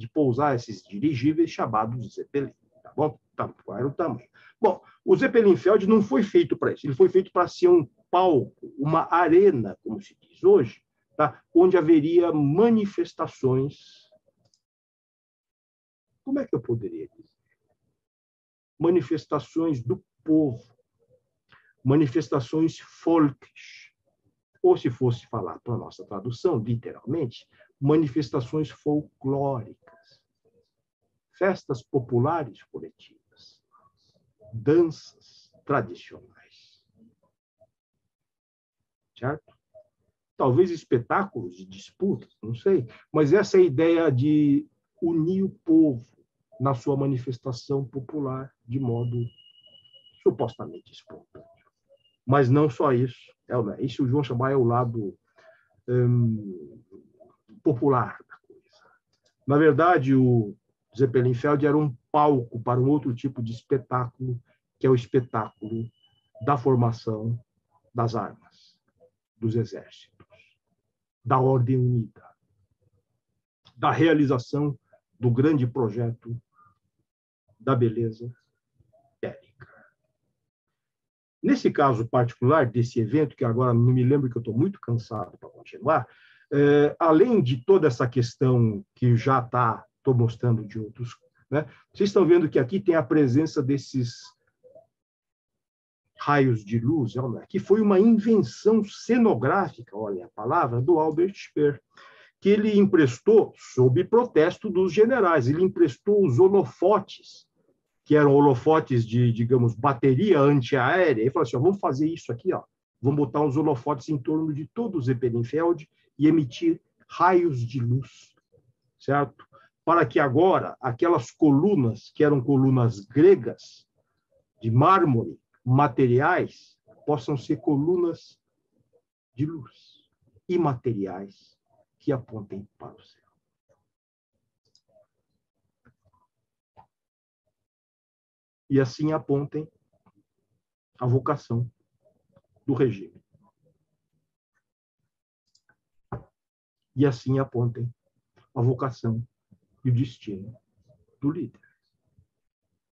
[SPEAKER 3] esses dirigíveis chamados Zeppelin. Tá bom? Qual era o tamanho? Bom, o Zeppelinfeld não foi feito para isso. Ele foi feito para ser um palco, uma arena, como se diz hoje, tá? Onde haveria manifestações. Como é que eu poderia dizer? Manifestações do povo. Manifestações folkisch, ou se fosse falar para a nossa tradução, literalmente, manifestações folclóricas, festas populares coletivas, danças tradicionais. Certo? Talvez espetáculos de disputas, não sei, mas essa é a ideia de unir o povo na sua manifestação popular de modo supostamente espontâneo. Mas não só isso. Isso o João chamar é o lado popular da coisa. Na verdade, o Zeppelinfeld era um palco para um outro tipo de espetáculo, que é o espetáculo da formação das armas, dos exércitos, da Ordem Unida, da realização do grande projeto da beleza bélica. Nesse caso particular desse evento, que agora não me lembro, que eu estou muito cansado para continuar, além de toda essa questão que já estou mostrando de outros, né, vocês estão vendo que aqui tem a presença desses raios de luz, que foi uma invenção cenográfica, olha a palavra, do Albert Speer, que ele emprestou sob protesto dos generais. Ele emprestou os holofotes, que eram holofotes de, digamos, bateria antiaérea, e falou assim, vamos fazer isso aqui, ó, vamos botar uns holofotes em torno de todo o Zeppelinfeld e emitir raios de luz, certo? para que agora aquelas colunas, que eram colunas gregas, de mármore, materiais, possam ser colunas de luz, imateriais, que apontem para o céu. E assim apontem a vocação do regime. E assim apontem a vocação e o destino do líder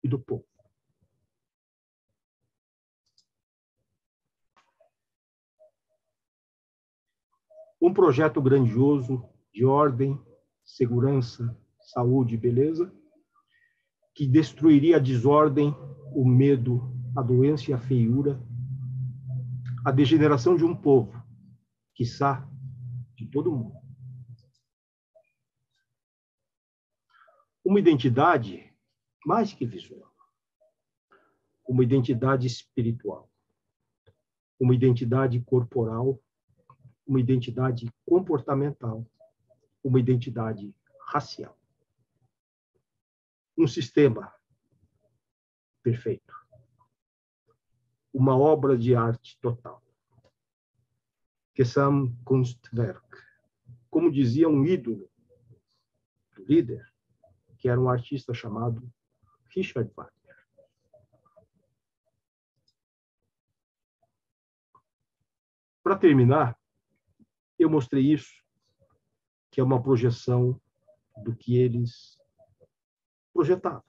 [SPEAKER 3] e do povo. Um projeto grandioso de ordem, segurança, saúde e beleza, que destruiria a desordem, o medo, a doença e a feiura, a degeneração de um povo, quiçá de todo mundo. Uma identidade mais que visual, uma identidade espiritual, uma identidade corporal, uma identidade comportamental, uma identidade racial. Um sistema perfeito. Uma obra de arte total. Gesamtkunstwerk. Como dizia um ídolo do líder, que era um artista chamado Richard Wagner. Para terminar, eu mostrei isso, que é uma projeção do que eles projetavam.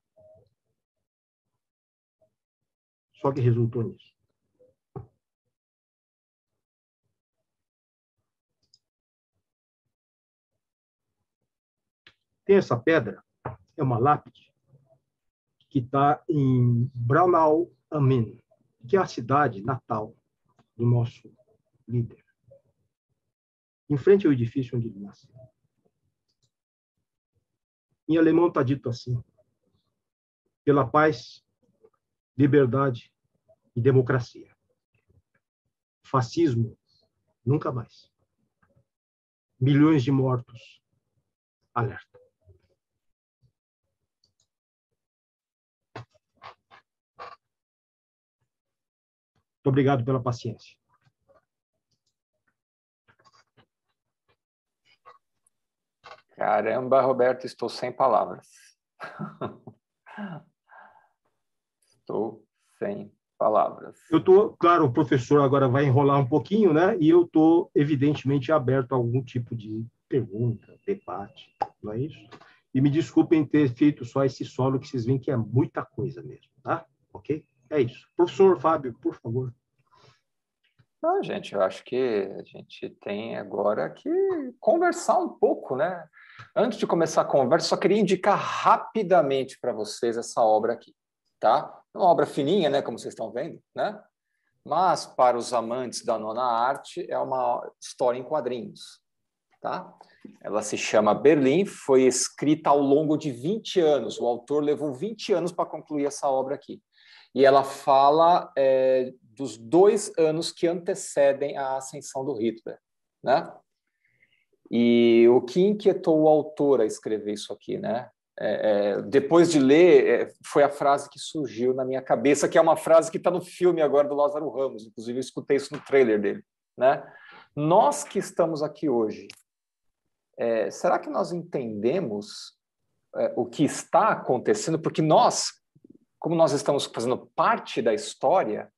[SPEAKER 3] Só que resultou nisso. Tem essa pedra, é uma lápide, que está em Braunau am Main, que é a cidade natal do nosso líder, em frente ao edifício onde ele nasceu. Em alemão está dito assim: pela paz, liberdade e democracia. Fascismo, nunca mais. Milhões de mortos, alerta. Muito obrigado pela paciência.
[SPEAKER 1] Caramba, Roberto, estou sem palavras. Estou sem palavras.
[SPEAKER 3] Eu estou, claro, o professor agora vai enrolar um pouquinho, né? E eu estou, evidentemente, aberto a algum tipo de pergunta, debate, não é isso? E me desculpem ter feito só esse solo, que vocês veem que é muita coisa mesmo, tá? Ok? É isso. Professor Fábio, por favor.
[SPEAKER 1] Não, gente, eu acho que a gente tem agora que conversar um pouco, né? Antes de começar a conversa, só queria indicar rapidamente para vocês essa obra aqui, tá? É uma obra fininha, né? Como vocês estão vendo, né? Mas, para os amantes da nona arte, é uma história em quadrinhos, tá? Ela se chama Berlim, foi escrita ao longo de 20 anos. O autor levou 20 anos para concluir essa obra aqui. E ela fala dos 2 anos que antecedem a ascensão do Hitler, né? E o que inquietou o autor a escrever isso aqui, né? Depois de ler, foi a frase que surgiu na minha cabeça, que é uma frase que está no filme agora do Lázaro Ramos, inclusive eu escutei isso no trailer dele, né? Nós que estamos aqui hoje, será que nós entendemos o que está acontecendo? Porque nós, como nós estamos fazendo parte da história,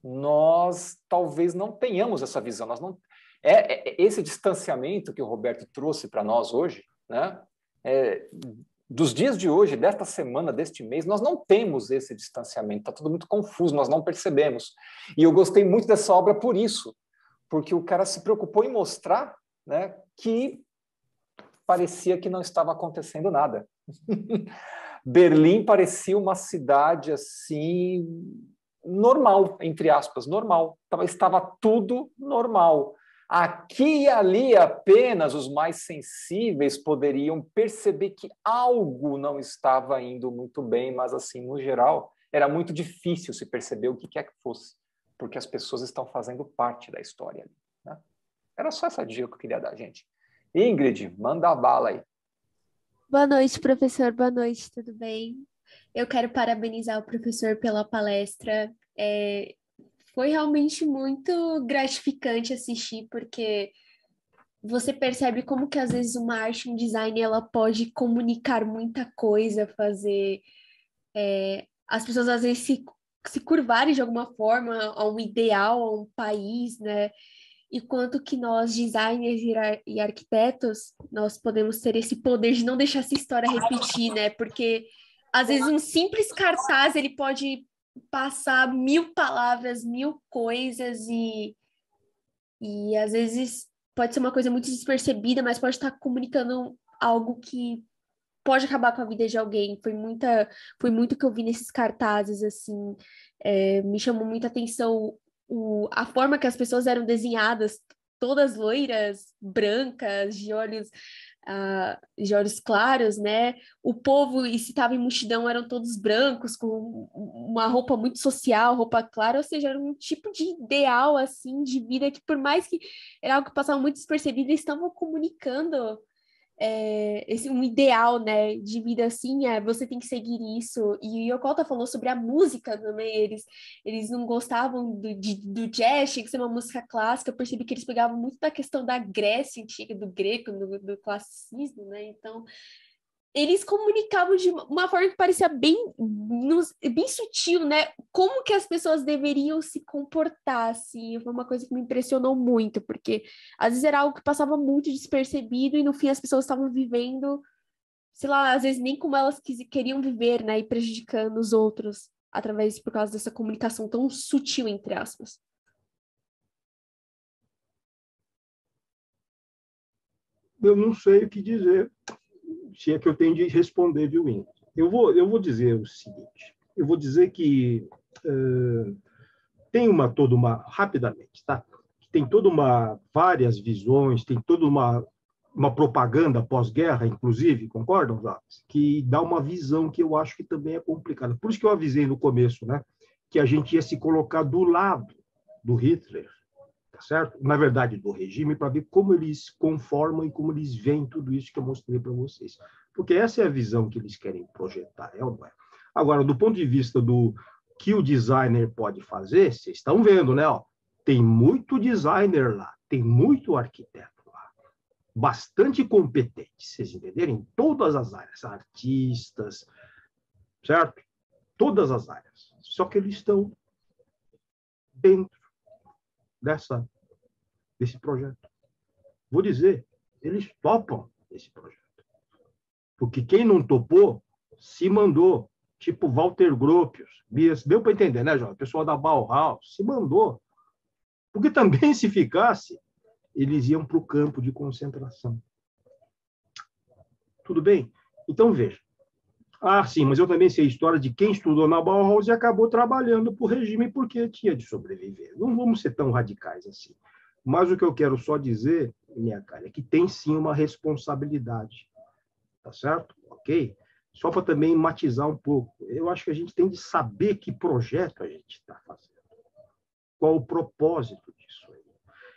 [SPEAKER 1] nós talvez não tenhamos essa visão. Nós não, esse distanciamento que o Roberto trouxe para nós hoje, né? Dos dias de hoje, desta semana, deste mês, nós não temos esse distanciamento. Está tudo muito confuso, nós não percebemos. E eu gostei muito dessa obra por isso, porque o cara se preocupou em mostrar, né, que parecia que não estava acontecendo nada. Berlim parecia uma cidade assim normal, entre aspas, normal. Estava tudo normal. Aqui e ali apenas os mais sensíveis poderiam perceber que algo não estava indo muito bem, mas assim, no geral, era muito difícil se perceber o que quer que fosse, porque as pessoas estão fazendo parte da história, né? Era só essa dica que eu queria dar, gente. Ingrid, manda a bala aí.
[SPEAKER 4] Boa noite, professor. Boa noite, tudo bem? Eu quero parabenizar o professor pela palestra. Foi realmente muito gratificante assistir, porque você percebe como que às vezes uma arte, um design, ela pode comunicar muita coisa, fazer as pessoas às vezes se curvarem de alguma forma a um ideal, a um país, né? E quanto que nós, designers e arquitetos, nós podemos ter esse poder de não deixar essa história repetir, né? Porque às vezes um simples cartaz ele pode passar 1000 palavras, 1000 coisas e às vezes pode ser uma coisa muito despercebida, mas pode estar comunicando algo que pode acabar com a vida de alguém. Foi muito que eu vi nesses cartazes, assim, me chamou muita atenção a forma que as pessoas eram desenhadas, todas loiras, brancas, de olhos claros, né? O povo, e se estava em multidão, eram todos brancos, com uma roupa muito social, roupa clara, ou seja, era um tipo de ideal, assim, de vida que, por mais que era algo que passava muito despercebido, eles estavam comunicando um ideal, né, de vida assim, você tem que seguir isso. E o Yokota falou sobre a música também, eles não gostavam do jazz, tinha que ser uma música clássica. Eu percebi que eles pegavam muito da questão da Grécia antiga, do grego, do classicismo, né, então eles comunicavam de uma forma que parecia bem sutil, né? Como que as pessoas deveriam se comportar, assim. Foi uma coisa que me impressionou muito, porque às vezes era algo que passava muito despercebido e no fim as pessoas estavam vivendo, sei lá, às vezes nem como elas queriam viver, né? E prejudicando os outros por causa dessa comunicação tão sutil, entre aspas.
[SPEAKER 3] Eu não sei o que dizer, se é que eu tenho de responder, viu, Inês? Eu vou dizer o seguinte, eu vou dizer que tem rapidamente, tá? Tem várias visões, tem toda uma propaganda pós-guerra, inclusive, concordam, jovens? Que dá uma visão que eu acho que também é complicada. Por isso que eu avisei no começo, né? Que a gente ia se colocar do lado do Hitler, tá certo? Na verdade, do regime, para ver como eles conformam e como eles veem tudo isso que eu mostrei para vocês. Porque essa é a visão que eles querem projetar, ou não é? Agora, do ponto de vista do que o designer pode fazer, vocês estão vendo, né? Ó, tem muito designer lá, tem muito arquiteto lá, bastante competente, vocês entenderem? Em todas as áreas, artistas, certo? Todas as áreas. Só que eles estão dentro desse projeto. Vou dizer, eles topam esse projeto. Porque quem não topou, se mandou. Tipo Walter Gropius. Deu para entender, né, João? O pessoal da Bauhaus se mandou. Porque também, se ficasse, eles iam para o campo de concentração. Tudo bem? Então, veja. Ah, sim, mas eu também sei a história de quem estudou na Bauhaus e acabou trabalhando para o regime porque tinha de sobreviver. Não vamos ser tão radicais assim. Mas o que eu quero só dizer, minha cara, é que tem sim uma responsabilidade. Tá certo? Ok? Só para também matizar um pouco. Eu acho que a gente tem de saber que projeto a gente está fazendo. Qual o propósito disso aí.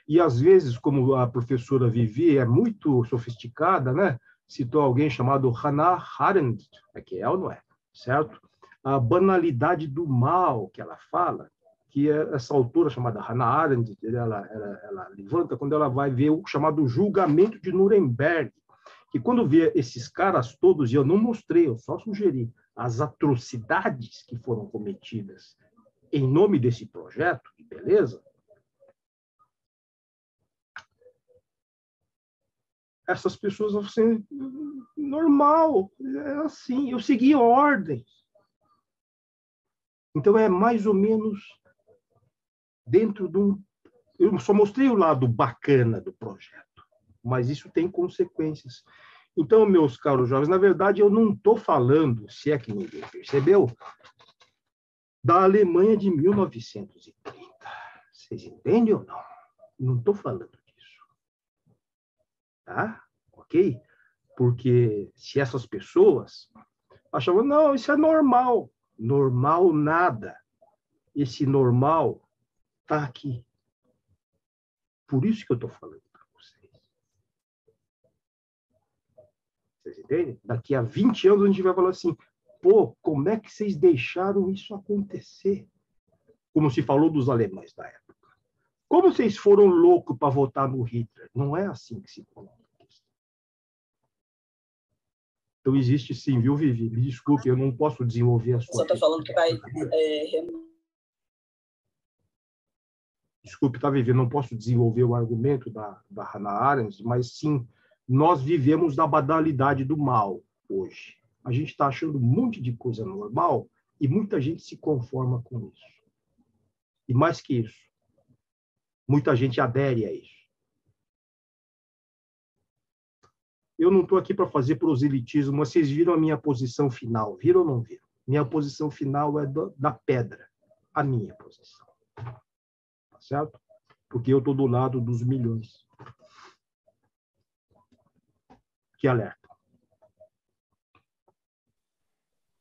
[SPEAKER 3] E, às vezes, como a professora Vivi é muito sofisticada, né? Citou alguém chamado Hannah Arendt, que é ou não é, certo? A banalidade do mal que ela fala, que essa autora chamada Hannah Arendt, ela levanta quando ela vai ver o chamado julgamento de Nuremberg, que quando vê esses caras todos, e eu não mostrei, eu só sugeri, as atrocidades que foram cometidas em nome desse projeto, beleza? Essas pessoas vão ser normal, é assim, eu segui ordens. Então é mais ou menos dentro de um... Eu só mostrei o lado bacana do projeto, mas isso tem consequências. Então, meus caros jovens, na verdade, eu não estou falando, se é que ninguém percebeu, da Alemanha de 1930. Vocês entendem ou não? Não estou falando disso. Tá? Ok? Porque se essas pessoas achavam, não, isso é normal. Normal nada. Esse normal está aqui. Por isso que eu estou falando para vocês. Vocês entendem? Daqui a 20 anos a gente vai falar assim, pô, como é que vocês deixaram isso acontecer? Como se falou dos alemães da época. Como vocês foram loucos para votar no Hitler? Não é assim que se coloca. Então existe sim, viu, Vivi? Me desculpe, eu não posso desenvolver a sua...
[SPEAKER 5] Você está falando que vai...
[SPEAKER 3] Desculpe, tá, Vivi, não posso desenvolver o argumento da Hannah Arendt, mas sim, nós vivemos da banalidade do mal hoje. A gente está achando um monte de coisa normal e muita gente se conforma com isso. E mais que isso, muita gente adere a isso. Eu não estou aqui para fazer proselitismo, mas vocês viram a minha posição final. Viram ou não viram? Minha posição final é da pedra. A minha posição. Tá certo? Porque eu estou do lado dos milhões. Que alerta.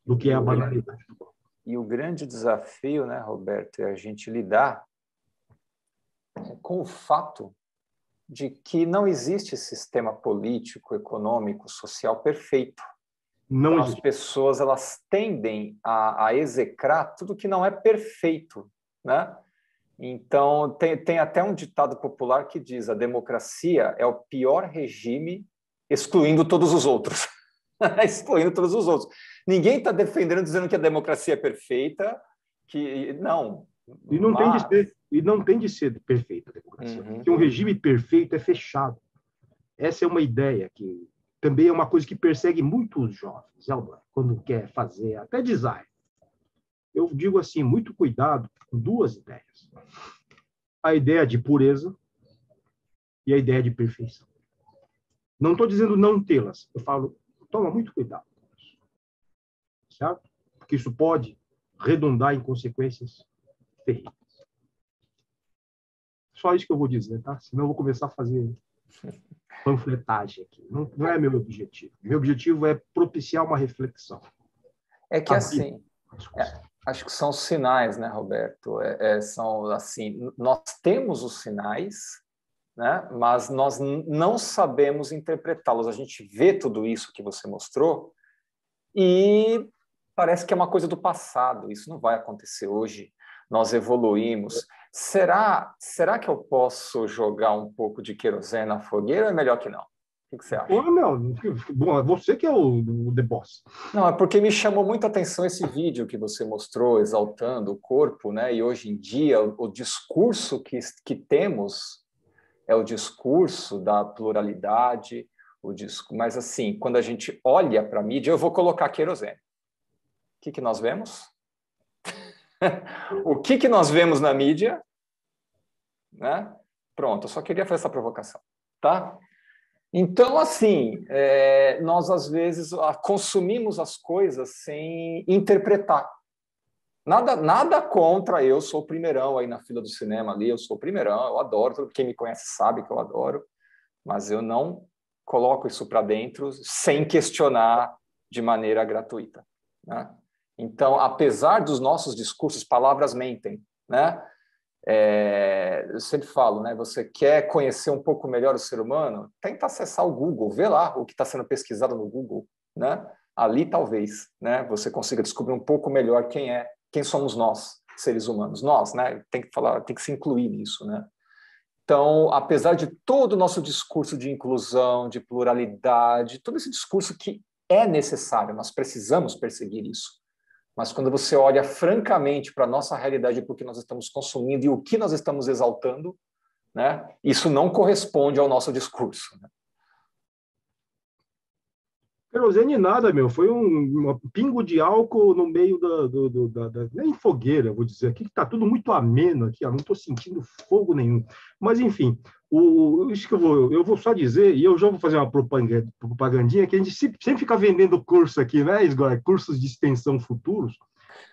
[SPEAKER 3] Do que é a banalidade do mal.
[SPEAKER 1] E o grande desafio, né, Roberto, é a gente lidar com o fato de que não existe sistema político, econômico, social perfeito.
[SPEAKER 3] Não
[SPEAKER 1] Então,
[SPEAKER 3] existe.
[SPEAKER 1] as pessoas elas tendem a execrar tudo que não é perfeito, né? Então, tem até um ditado popular que diz: a democracia é o pior regime, excluindo todos os outros. Excluindo todos os outros. Ninguém está defendendo, dizendo que a democracia é perfeita, que não.
[SPEAKER 3] E não, tem de ser, e não tem de ser perfeita a democracia.
[SPEAKER 1] Uhum.
[SPEAKER 3] Porque um regime perfeito é fechado. Essa é uma ideia que também é uma coisa que persegue muitos jovens, quando quer fazer até design. Eu digo assim, muito cuidado com duas ideias. A ideia de pureza e a ideia de perfeição. Não estou dizendo não tê-las. Eu falo, toma muito cuidado com isso. Certo? Porque isso pode redundar em consequências terríveis. Só isso que eu vou dizer, tá? Senão eu vou começar a fazer panfletagem aqui. Não é meu objetivo. Meu objetivo é propiciar uma reflexão.
[SPEAKER 1] É que assim, acho que são sinais, né, Roberto? São assim, nós temos os sinais, né? Mas nós não sabemos interpretá-los. A gente vê tudo isso que você mostrou e parece que é uma coisa do passado. Isso não vai acontecer hoje. Nós evoluímos. Será que eu posso jogar um pouco de querosene na fogueira ou é melhor que não? O que você acha?
[SPEAKER 3] Bom, é você que é o The Boss.
[SPEAKER 1] Não, é porque me chamou muita atenção esse vídeo que você mostrou, exaltando o corpo, né? E hoje em dia, o discurso que temos é o discurso da pluralidade, mas assim, quando a gente olha para a mídia, eu vou colocar querosene. O que nós vemos? O que nós vemos na mídia? Né? Pronto, eu só queria fazer essa provocação, tá? Então, assim, nós às vezes consumimos as coisas sem interpretar. Nada contra, eu sou o primeirão aí na fila do cinema ali, eu sou o primeirão, eu adoro, quem me conhece sabe que eu adoro, mas eu não coloco isso para dentro sem questionar de maneira gratuita, né? Então, apesar dos nossos discursos, palavras mentem, né? Eu sempre falo, né? Você quer conhecer um pouco melhor o ser humano? Tenta acessar o Google, vê lá o que está sendo pesquisado no Google, né? Ali talvez, né? Você consiga descobrir um pouco melhor quem somos nós, seres humanos, nós, né? Tem que se incluir nisso, né? Então, apesar de todo o nosso discurso de inclusão, de pluralidade, todo esse discurso que é necessário, nós precisamos perseguir isso. Mas quando você olha francamente para a nossa realidade, para o que nós estamos consumindo e o que nós estamos exaltando, né, isso não corresponde ao nosso discurso. Né?
[SPEAKER 3] Querosene nada, meu. Foi um pingo de álcool no meio nem fogueira, vou dizer. Aqui está tudo muito ameno aqui, ó, não estou sentindo fogo nenhum. Mas, enfim, isso que eu vou só dizer, e eu já vou fazer uma propagandinha, que a gente sempre fica vendendo curso aqui, né, Isgor? Cursos de extensão futuros.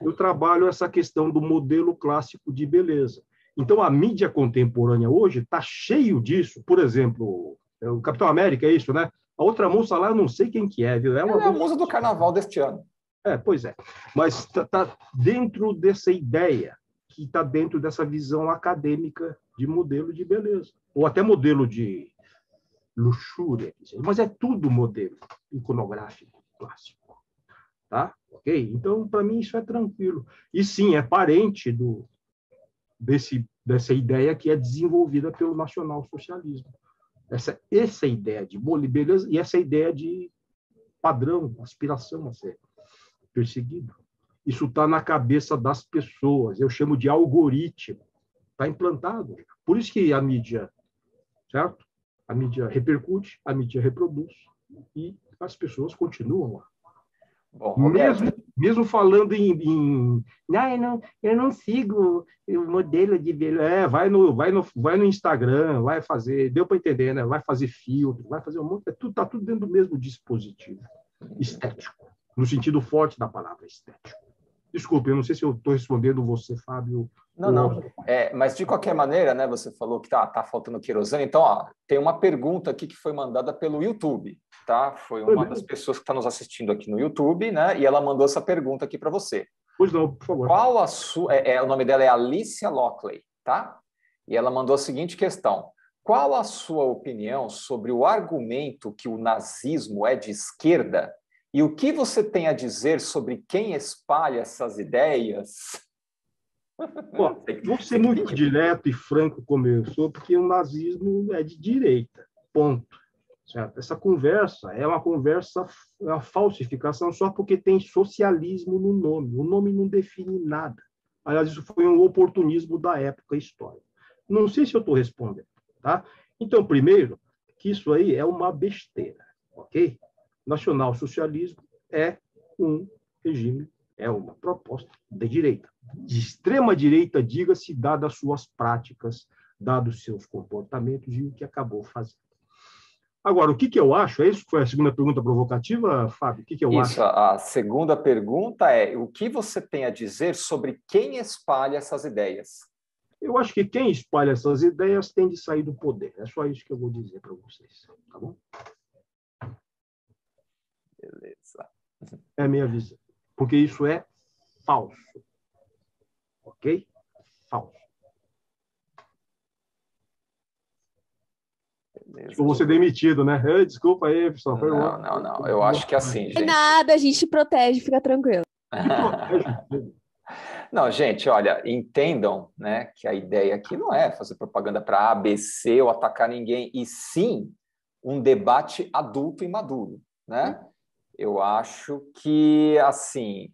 [SPEAKER 3] Eu trabalho essa questão do modelo clássico de beleza. Então, a mídia contemporânea hoje está cheio disso. Por exemplo, o Capitão América, é isso, né? A outra moça lá, eu não sei quem que é, viu?
[SPEAKER 1] Ela é a musa do carnaval deste ano.
[SPEAKER 3] Pois é. Mas está dentro dessa ideia, que está dentro dessa visão acadêmica de modelo de beleza. Ou até modelo de luxúria, mas é tudo modelo iconográfico clássico, tá? Ok? Então, para mim, isso é tranquilo. E sim, é parente dessa ideia que é desenvolvida pelo nacionalsocialismo. Essa ideia de beleza e essa ideia de padrão, aspiração a ser perseguido. Isso está na cabeça das pessoas. Eu chamo de algoritmo. Está implantado. Por isso que a mídia, certo? A mídia repercute, a mídia reproduz e as pessoas continuam lá.
[SPEAKER 1] Bom,
[SPEAKER 3] Mesmo falando eu não sigo o modelo de beleza. Vai no Instagram, vai fazer, deu para entender, né? Vai fazer filtro, vai fazer um monte, tá tudo dentro do mesmo dispositivo estético, no sentido forte da palavra estético. Desculpe, eu não sei se eu estou respondendo você, Fábio.
[SPEAKER 1] Não. Mas, de qualquer maneira, né, você falou que tá faltando querosene. Então, ó, tem uma pergunta aqui que foi mandada pelo YouTube. Tá? Foi uma das pessoas que está nos assistindo aqui no YouTube, né? E ela mandou essa pergunta aqui para você.
[SPEAKER 3] Pois não, por favor.
[SPEAKER 1] Qual a sua... o nome dela é Alicia Lockley, tá? E ela mandou a seguinte questão. Qual a sua opinião sobre o argumento que o nazismo é de esquerda e o que você tem a dizer sobre quem espalha essas ideias?
[SPEAKER 3] Bom, vou ser muito direto e franco como eu sou, porque o nazismo é de direita, ponto. Certo? Essa conversa é uma falsificação só porque tem socialismo no nome. O nome não define nada. Aliás, isso foi um oportunismo da época histórica. Não sei se eu estou respondendo. Tá? Então, primeiro, que isso aí é uma besteira. Ok? Nacionalsocialismo é um regime, é uma proposta de direita. De extrema direita, diga-se, dadas suas práticas, dados seus comportamentos e o que acabou fazendo. Agora, o que eu acho? É isso que foi a segunda pergunta provocativa, Fábio? O que eu acho?
[SPEAKER 1] Isso, a segunda pergunta é: o que você tem a dizer sobre quem espalha essas ideias?
[SPEAKER 3] Eu acho que quem espalha essas ideias tem de sair do poder. É só isso que eu vou dizer para vocês. Tá bom?
[SPEAKER 1] Beleza.
[SPEAKER 3] É a minha visão. Porque isso é falso. Ok? Falso. Eu vou ser demitido, né? Desculpa aí, pessoal.
[SPEAKER 1] Não. Eu acho que é assim, gente.
[SPEAKER 4] É nada, a gente protege, fica tranquilo.
[SPEAKER 1] Não, gente, olha, entendam, né, que a ideia aqui não é fazer propaganda para A, B, C ou atacar ninguém, e sim um debate adulto e maduro, né? Eu acho que, assim,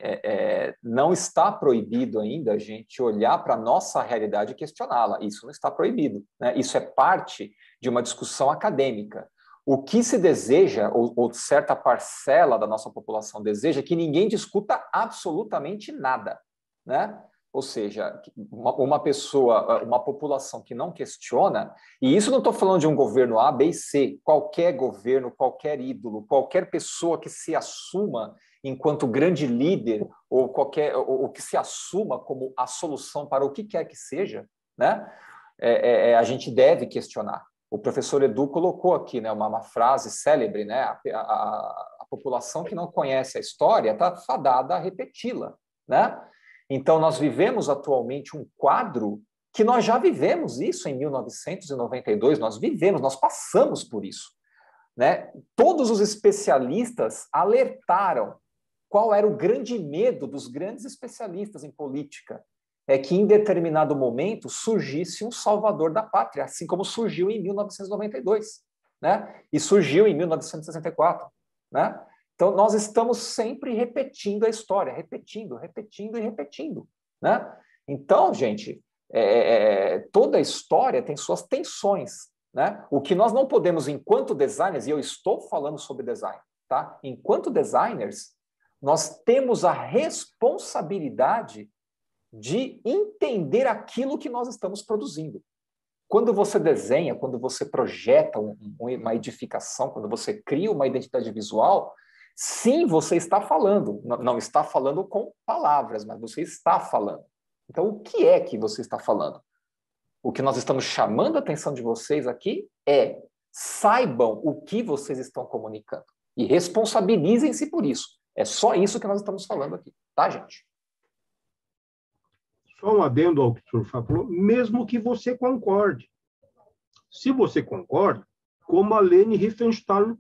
[SPEAKER 1] não está proibido ainda a gente olhar para a nossa realidade e questioná-la. Isso não está proibido, né? Isso é parte de uma discussão acadêmica. O que se deseja, ou certa parcela da nossa população deseja, é que ninguém discuta absolutamente nada, né? Ou seja, uma pessoa, uma população que não questiona, e isso não estou falando de um governo A, B e C, qualquer governo, qualquer ídolo, qualquer pessoa que se assuma enquanto grande líder, ou que se assuma como a solução para o que quer que seja, né? A gente deve questionar. O professor Edu colocou aqui, né, uma frase célebre, né? A população que não conhece a história está fadada a repeti-la, né? Então, nós vivemos atualmente um quadro que nós já vivemos isso em 1992, nós passamos por isso, né? Todos os especialistas alertaram qual era o grande medo dos grandes especialistas em política, é que em determinado momento surgisse um salvador da pátria, assim como surgiu em 1992, né? E surgiu em 1964, né? Então, nós estamos sempre repetindo a história, repetindo, né? Então, gente, toda a história tem suas tensões, né? O que nós não podemos, enquanto designers, e eu estou falando sobre design, tá? Enquanto designers, nós temos a responsabilidade de entender aquilo que nós estamos produzindo. Quando você desenha, quando você projeta uma edificação, quando você cria uma identidade visual, sim, você está falando. Não está falando com palavras, mas você está falando. Então, o que é que você está falando? O que nós estamos chamando a atenção de vocês aqui é: saibam o que vocês estão comunicando e responsabilizem-se por isso. É só isso que nós estamos falando aqui, tá, gente?
[SPEAKER 3] Só um adendo ao que o senhor falou, mesmo que você concorde. Se você concorda, como a Leni Riefenstahl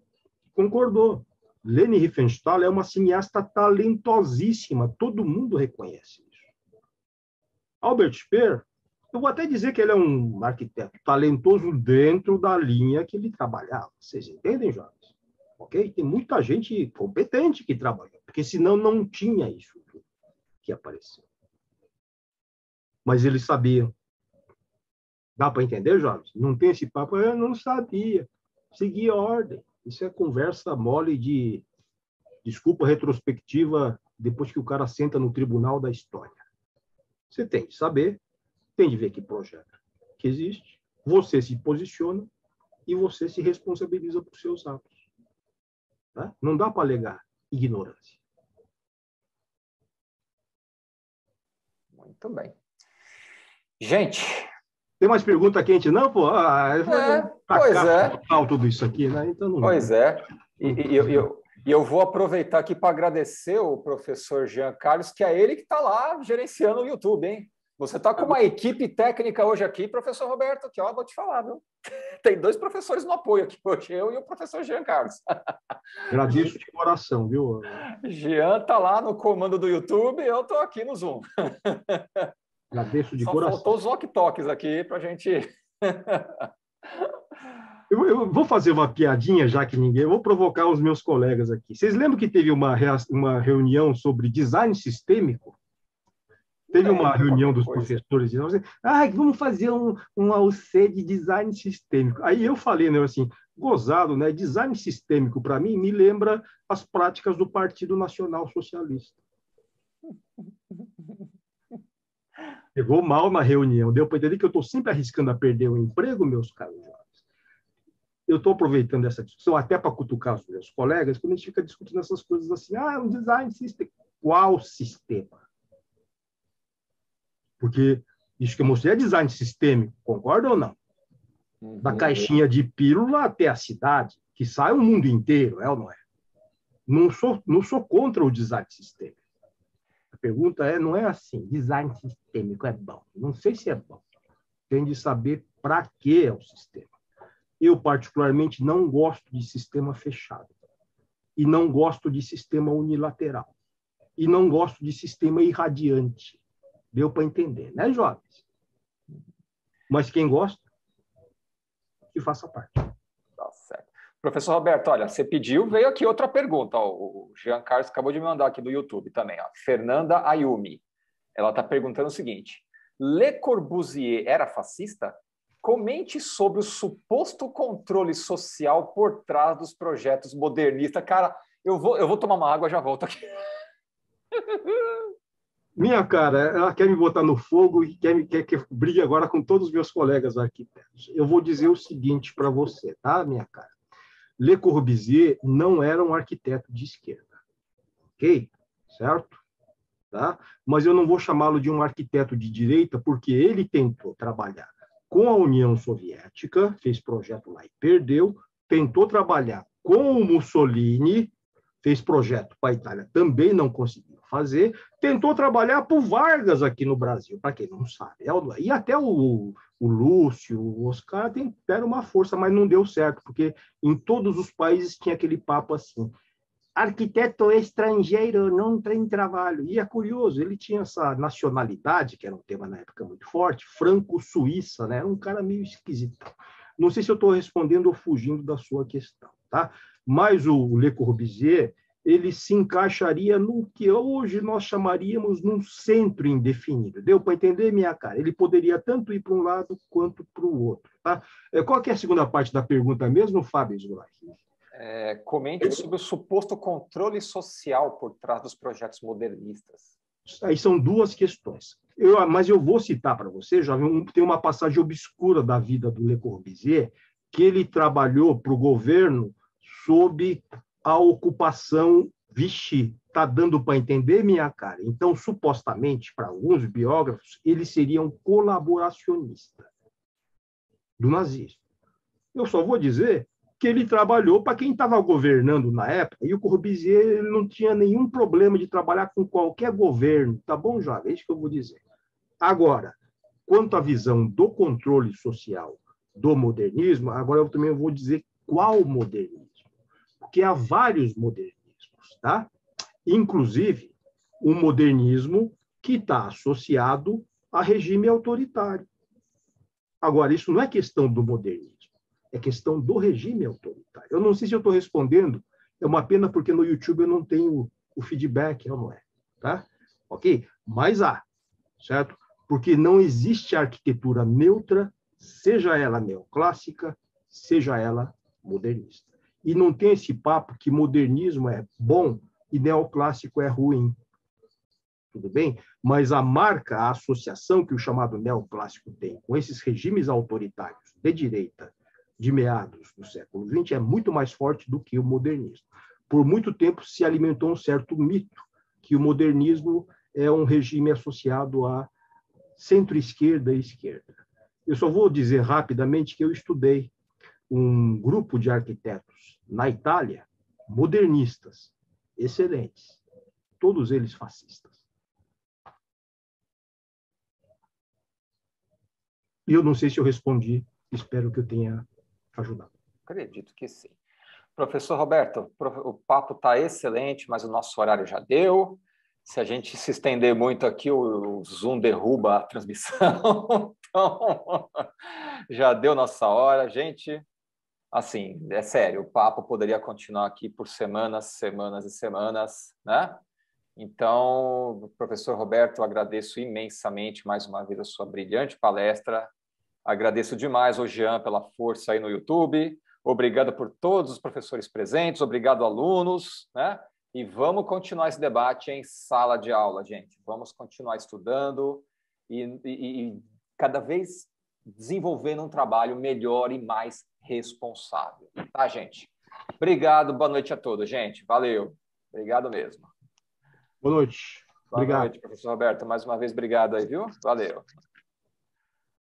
[SPEAKER 3] concordou. Leni Riefenstahl é uma cineasta talentosíssima, todo mundo reconhece isso. Albert Speer, eu vou até dizer que ele é um arquiteto talentoso dentro da linha que ele trabalhava. Vocês entendem, jovens? Ok? Tem muita gente competente que trabalhou, porque senão não tinha isso que apareceu. Mas eles sabiam. Dá para entender, jovens? Não tem esse papo, eu não sabia. Seguia a ordem. Isso é conversa mole de, desculpa, retrospectiva, depois que o cara senta no tribunal da história. Você tem de saber, tem de ver que projeto que existe, você se posiciona e você se responsabiliza por seus atos. Tá? Não dá para alegar ignorância.
[SPEAKER 1] Muito bem. Gente...
[SPEAKER 3] Tem mais pergunta quente, não, pô?
[SPEAKER 1] Pois é.
[SPEAKER 3] Total tudo isso aqui, né? Então não
[SPEAKER 1] pois é. E eu vou aproveitar aqui para agradecer o professor Jean Carlos, que é ele que está lá gerenciando o YouTube, hein? Você está com uma equipe técnica hoje aqui, professor Roberto, aqui, ó, vou te falar, viu? Tem 2 professores no apoio aqui hoje, eu e o professor Jean Carlos.
[SPEAKER 3] Agradeço de coração, viu?
[SPEAKER 1] Jean está lá no comando do YouTube, eu estou aqui no Zoom.
[SPEAKER 3] Agradeço de
[SPEAKER 1] Só
[SPEAKER 3] coração.
[SPEAKER 1] faltou os walkie-talkies aqui para a gente...
[SPEAKER 3] Eu vou fazer uma piadinha, já que ninguém... Eu vou provocar os meus colegas aqui. Vocês lembram que teve uma reunião sobre design sistêmico? Teve uma reunião dos professores e vamos fazer um AUC de design sistêmico. Aí eu falei, né, assim, gozado, né? Design sistêmico, para mim, me lembra as práticas do Partido Nacional Socialista. Pegou mal na reunião. Deu para entender que eu estou sempre arriscando a perder o emprego, meus caros jovens. Eu estou aproveitando essa discussão até para cutucar os meus colegas, quando a gente fica discutindo essas coisas assim, um design sistema. Qual sistema? Porque isso que eu mostrei é design sistêmico, concorda ou não? Da caixinha de pílula até a cidade, que sai o mundo inteiro, é ou não é? Não sou contra o design sistêmico. A pergunta não é assim, design sistêmico é bom. Não sei se é bom. Tem de saber para que é o sistema. Eu, particularmente, não gosto de sistema fechado. E não gosto de sistema unilateral. E não gosto de sistema irradiante. Deu para entender, né, jovens? Mas quem gosta, que faça parte.
[SPEAKER 1] Tá certo. Professor Roberto, olha, você pediu, veio aqui outra pergunta. Ó, o Jean Carlos acabou de me mandar aqui do YouTube também. Ó. Fernanda Ayumi. Ela está perguntando o seguinte: Le Corbusier era fascista? Comente sobre o suposto controle social por trás dos projetos modernistas. Cara, eu vou tomar uma água, já volto aqui.
[SPEAKER 3] Minha cara, ela quer me botar no fogo e quer que eu brigue agora com todos os meus colegas arquitetos. Eu vou dizer o seguinte para você, tá, minha cara? Le Corbusier não era um arquiteto de esquerda, ok? Certo? Tá? Mas eu não vou chamá-lo de um arquiteto de direita porque ele tentou trabalhar com a União Soviética, fez projeto lá e perdeu, tentou trabalhar com o Mussolini, fez projeto para a Itália, também não conseguiu fazer, tentou trabalhar para o Vargas aqui no Brasil, para quem não sabe. E até o Lúcio, o Oscar deram uma força, mas não deu certo, porque em todos os países tinha aquele papo assim, arquiteto estrangeiro não tem trabalho. E é curioso, ele tinha essa nacionalidade, que era um tema na época muito forte, franco-suíça, né? Era um cara meio esquisito. Não sei se eu estou respondendo ou fugindo da sua questão, tá? Mas o Le Corbusier, ele se encaixaria no que hoje nós chamaríamos num centro indefinido. Deu para entender, minha cara? Ele poderia tanto ir para um lado quanto para o outro. Tá? Qual que é a segunda parte da pergunta mesmo, Fábio Zulaich?
[SPEAKER 1] Comente sobre o suposto controle social por trás dos projetos modernistas.
[SPEAKER 3] Aí são duas questões. Mas eu vou citar para você, jovem, tem uma passagem obscura da vida do Le Corbusier, que ele trabalhou para o governo sob a ocupação Vichy. Está dando para entender, minha cara? Então, supostamente, para alguns biógrafos, ele seria um colaboracionista do nazismo. Eu só vou dizer que ele trabalhou para quem estava governando na época, e o Corbusier não tinha nenhum problema de trabalhar com qualquer governo. Tá bom, jovem? É isso que eu vou dizer. Agora, quanto à visão do controle social do modernismo, agora eu também vou dizer qual modernismo? Porque há vários modernismos, tá? Inclusive, um modernismo que está associado a regime autoritário. Agora, isso não é questão do modernismo, é questão do regime autoritário. Eu não sei se eu estou respondendo, é uma pena porque no YouTube eu não tenho o feedback, não é? Tá? Ok? Mas há, certo? Porque não existe arquitetura neutra, seja ela neoclássica, seja ela modernista. E não tem esse papo que modernismo é bom e neoclássico é ruim. Tudo bem? Mas a marca, a associação que o chamado neoclássico tem com esses regimes autoritários de direita de meados do século XX é muito mais forte do que o modernismo. Por muito tempo se alimentou um certo mito que o modernismo é um regime associado a centro-esquerda e esquerda. Eu só vou dizer rapidamente que eu estudei um grupo de arquitetos na Itália, modernistas, excelentes, todos eles fascistas. E eu não sei se eu respondi, espero que eu tenha ajudado.
[SPEAKER 1] Acredito que sim. Professor Roberto, o papo está excelente, mas o nosso horário já deu. Se a gente se estender muito aqui, o Zoom derruba a transmissão. Então, já deu nossa hora. Gente, assim, é sério, o papo poderia continuar aqui por semanas, semanas e semanas, né? Então, professor Roberto, eu agradeço imensamente mais uma vez a sua brilhante palestra. Agradeço demais ao Jean pela força aí no YouTube. Obrigado por todos os professores presentes, obrigado, alunos, né? E vamos continuar esse debate em sala de aula, gente. Vamos continuar estudando e cada vez desenvolvendo um trabalho melhor e mais responsável. Tá, gente? Obrigado, boa noite a todos, gente. Valeu. Obrigado mesmo.
[SPEAKER 3] Boa noite.
[SPEAKER 1] Boa
[SPEAKER 3] Obrigado.
[SPEAKER 1] noite, professor Roberto. Mais uma vez, obrigado aí, viu? Valeu.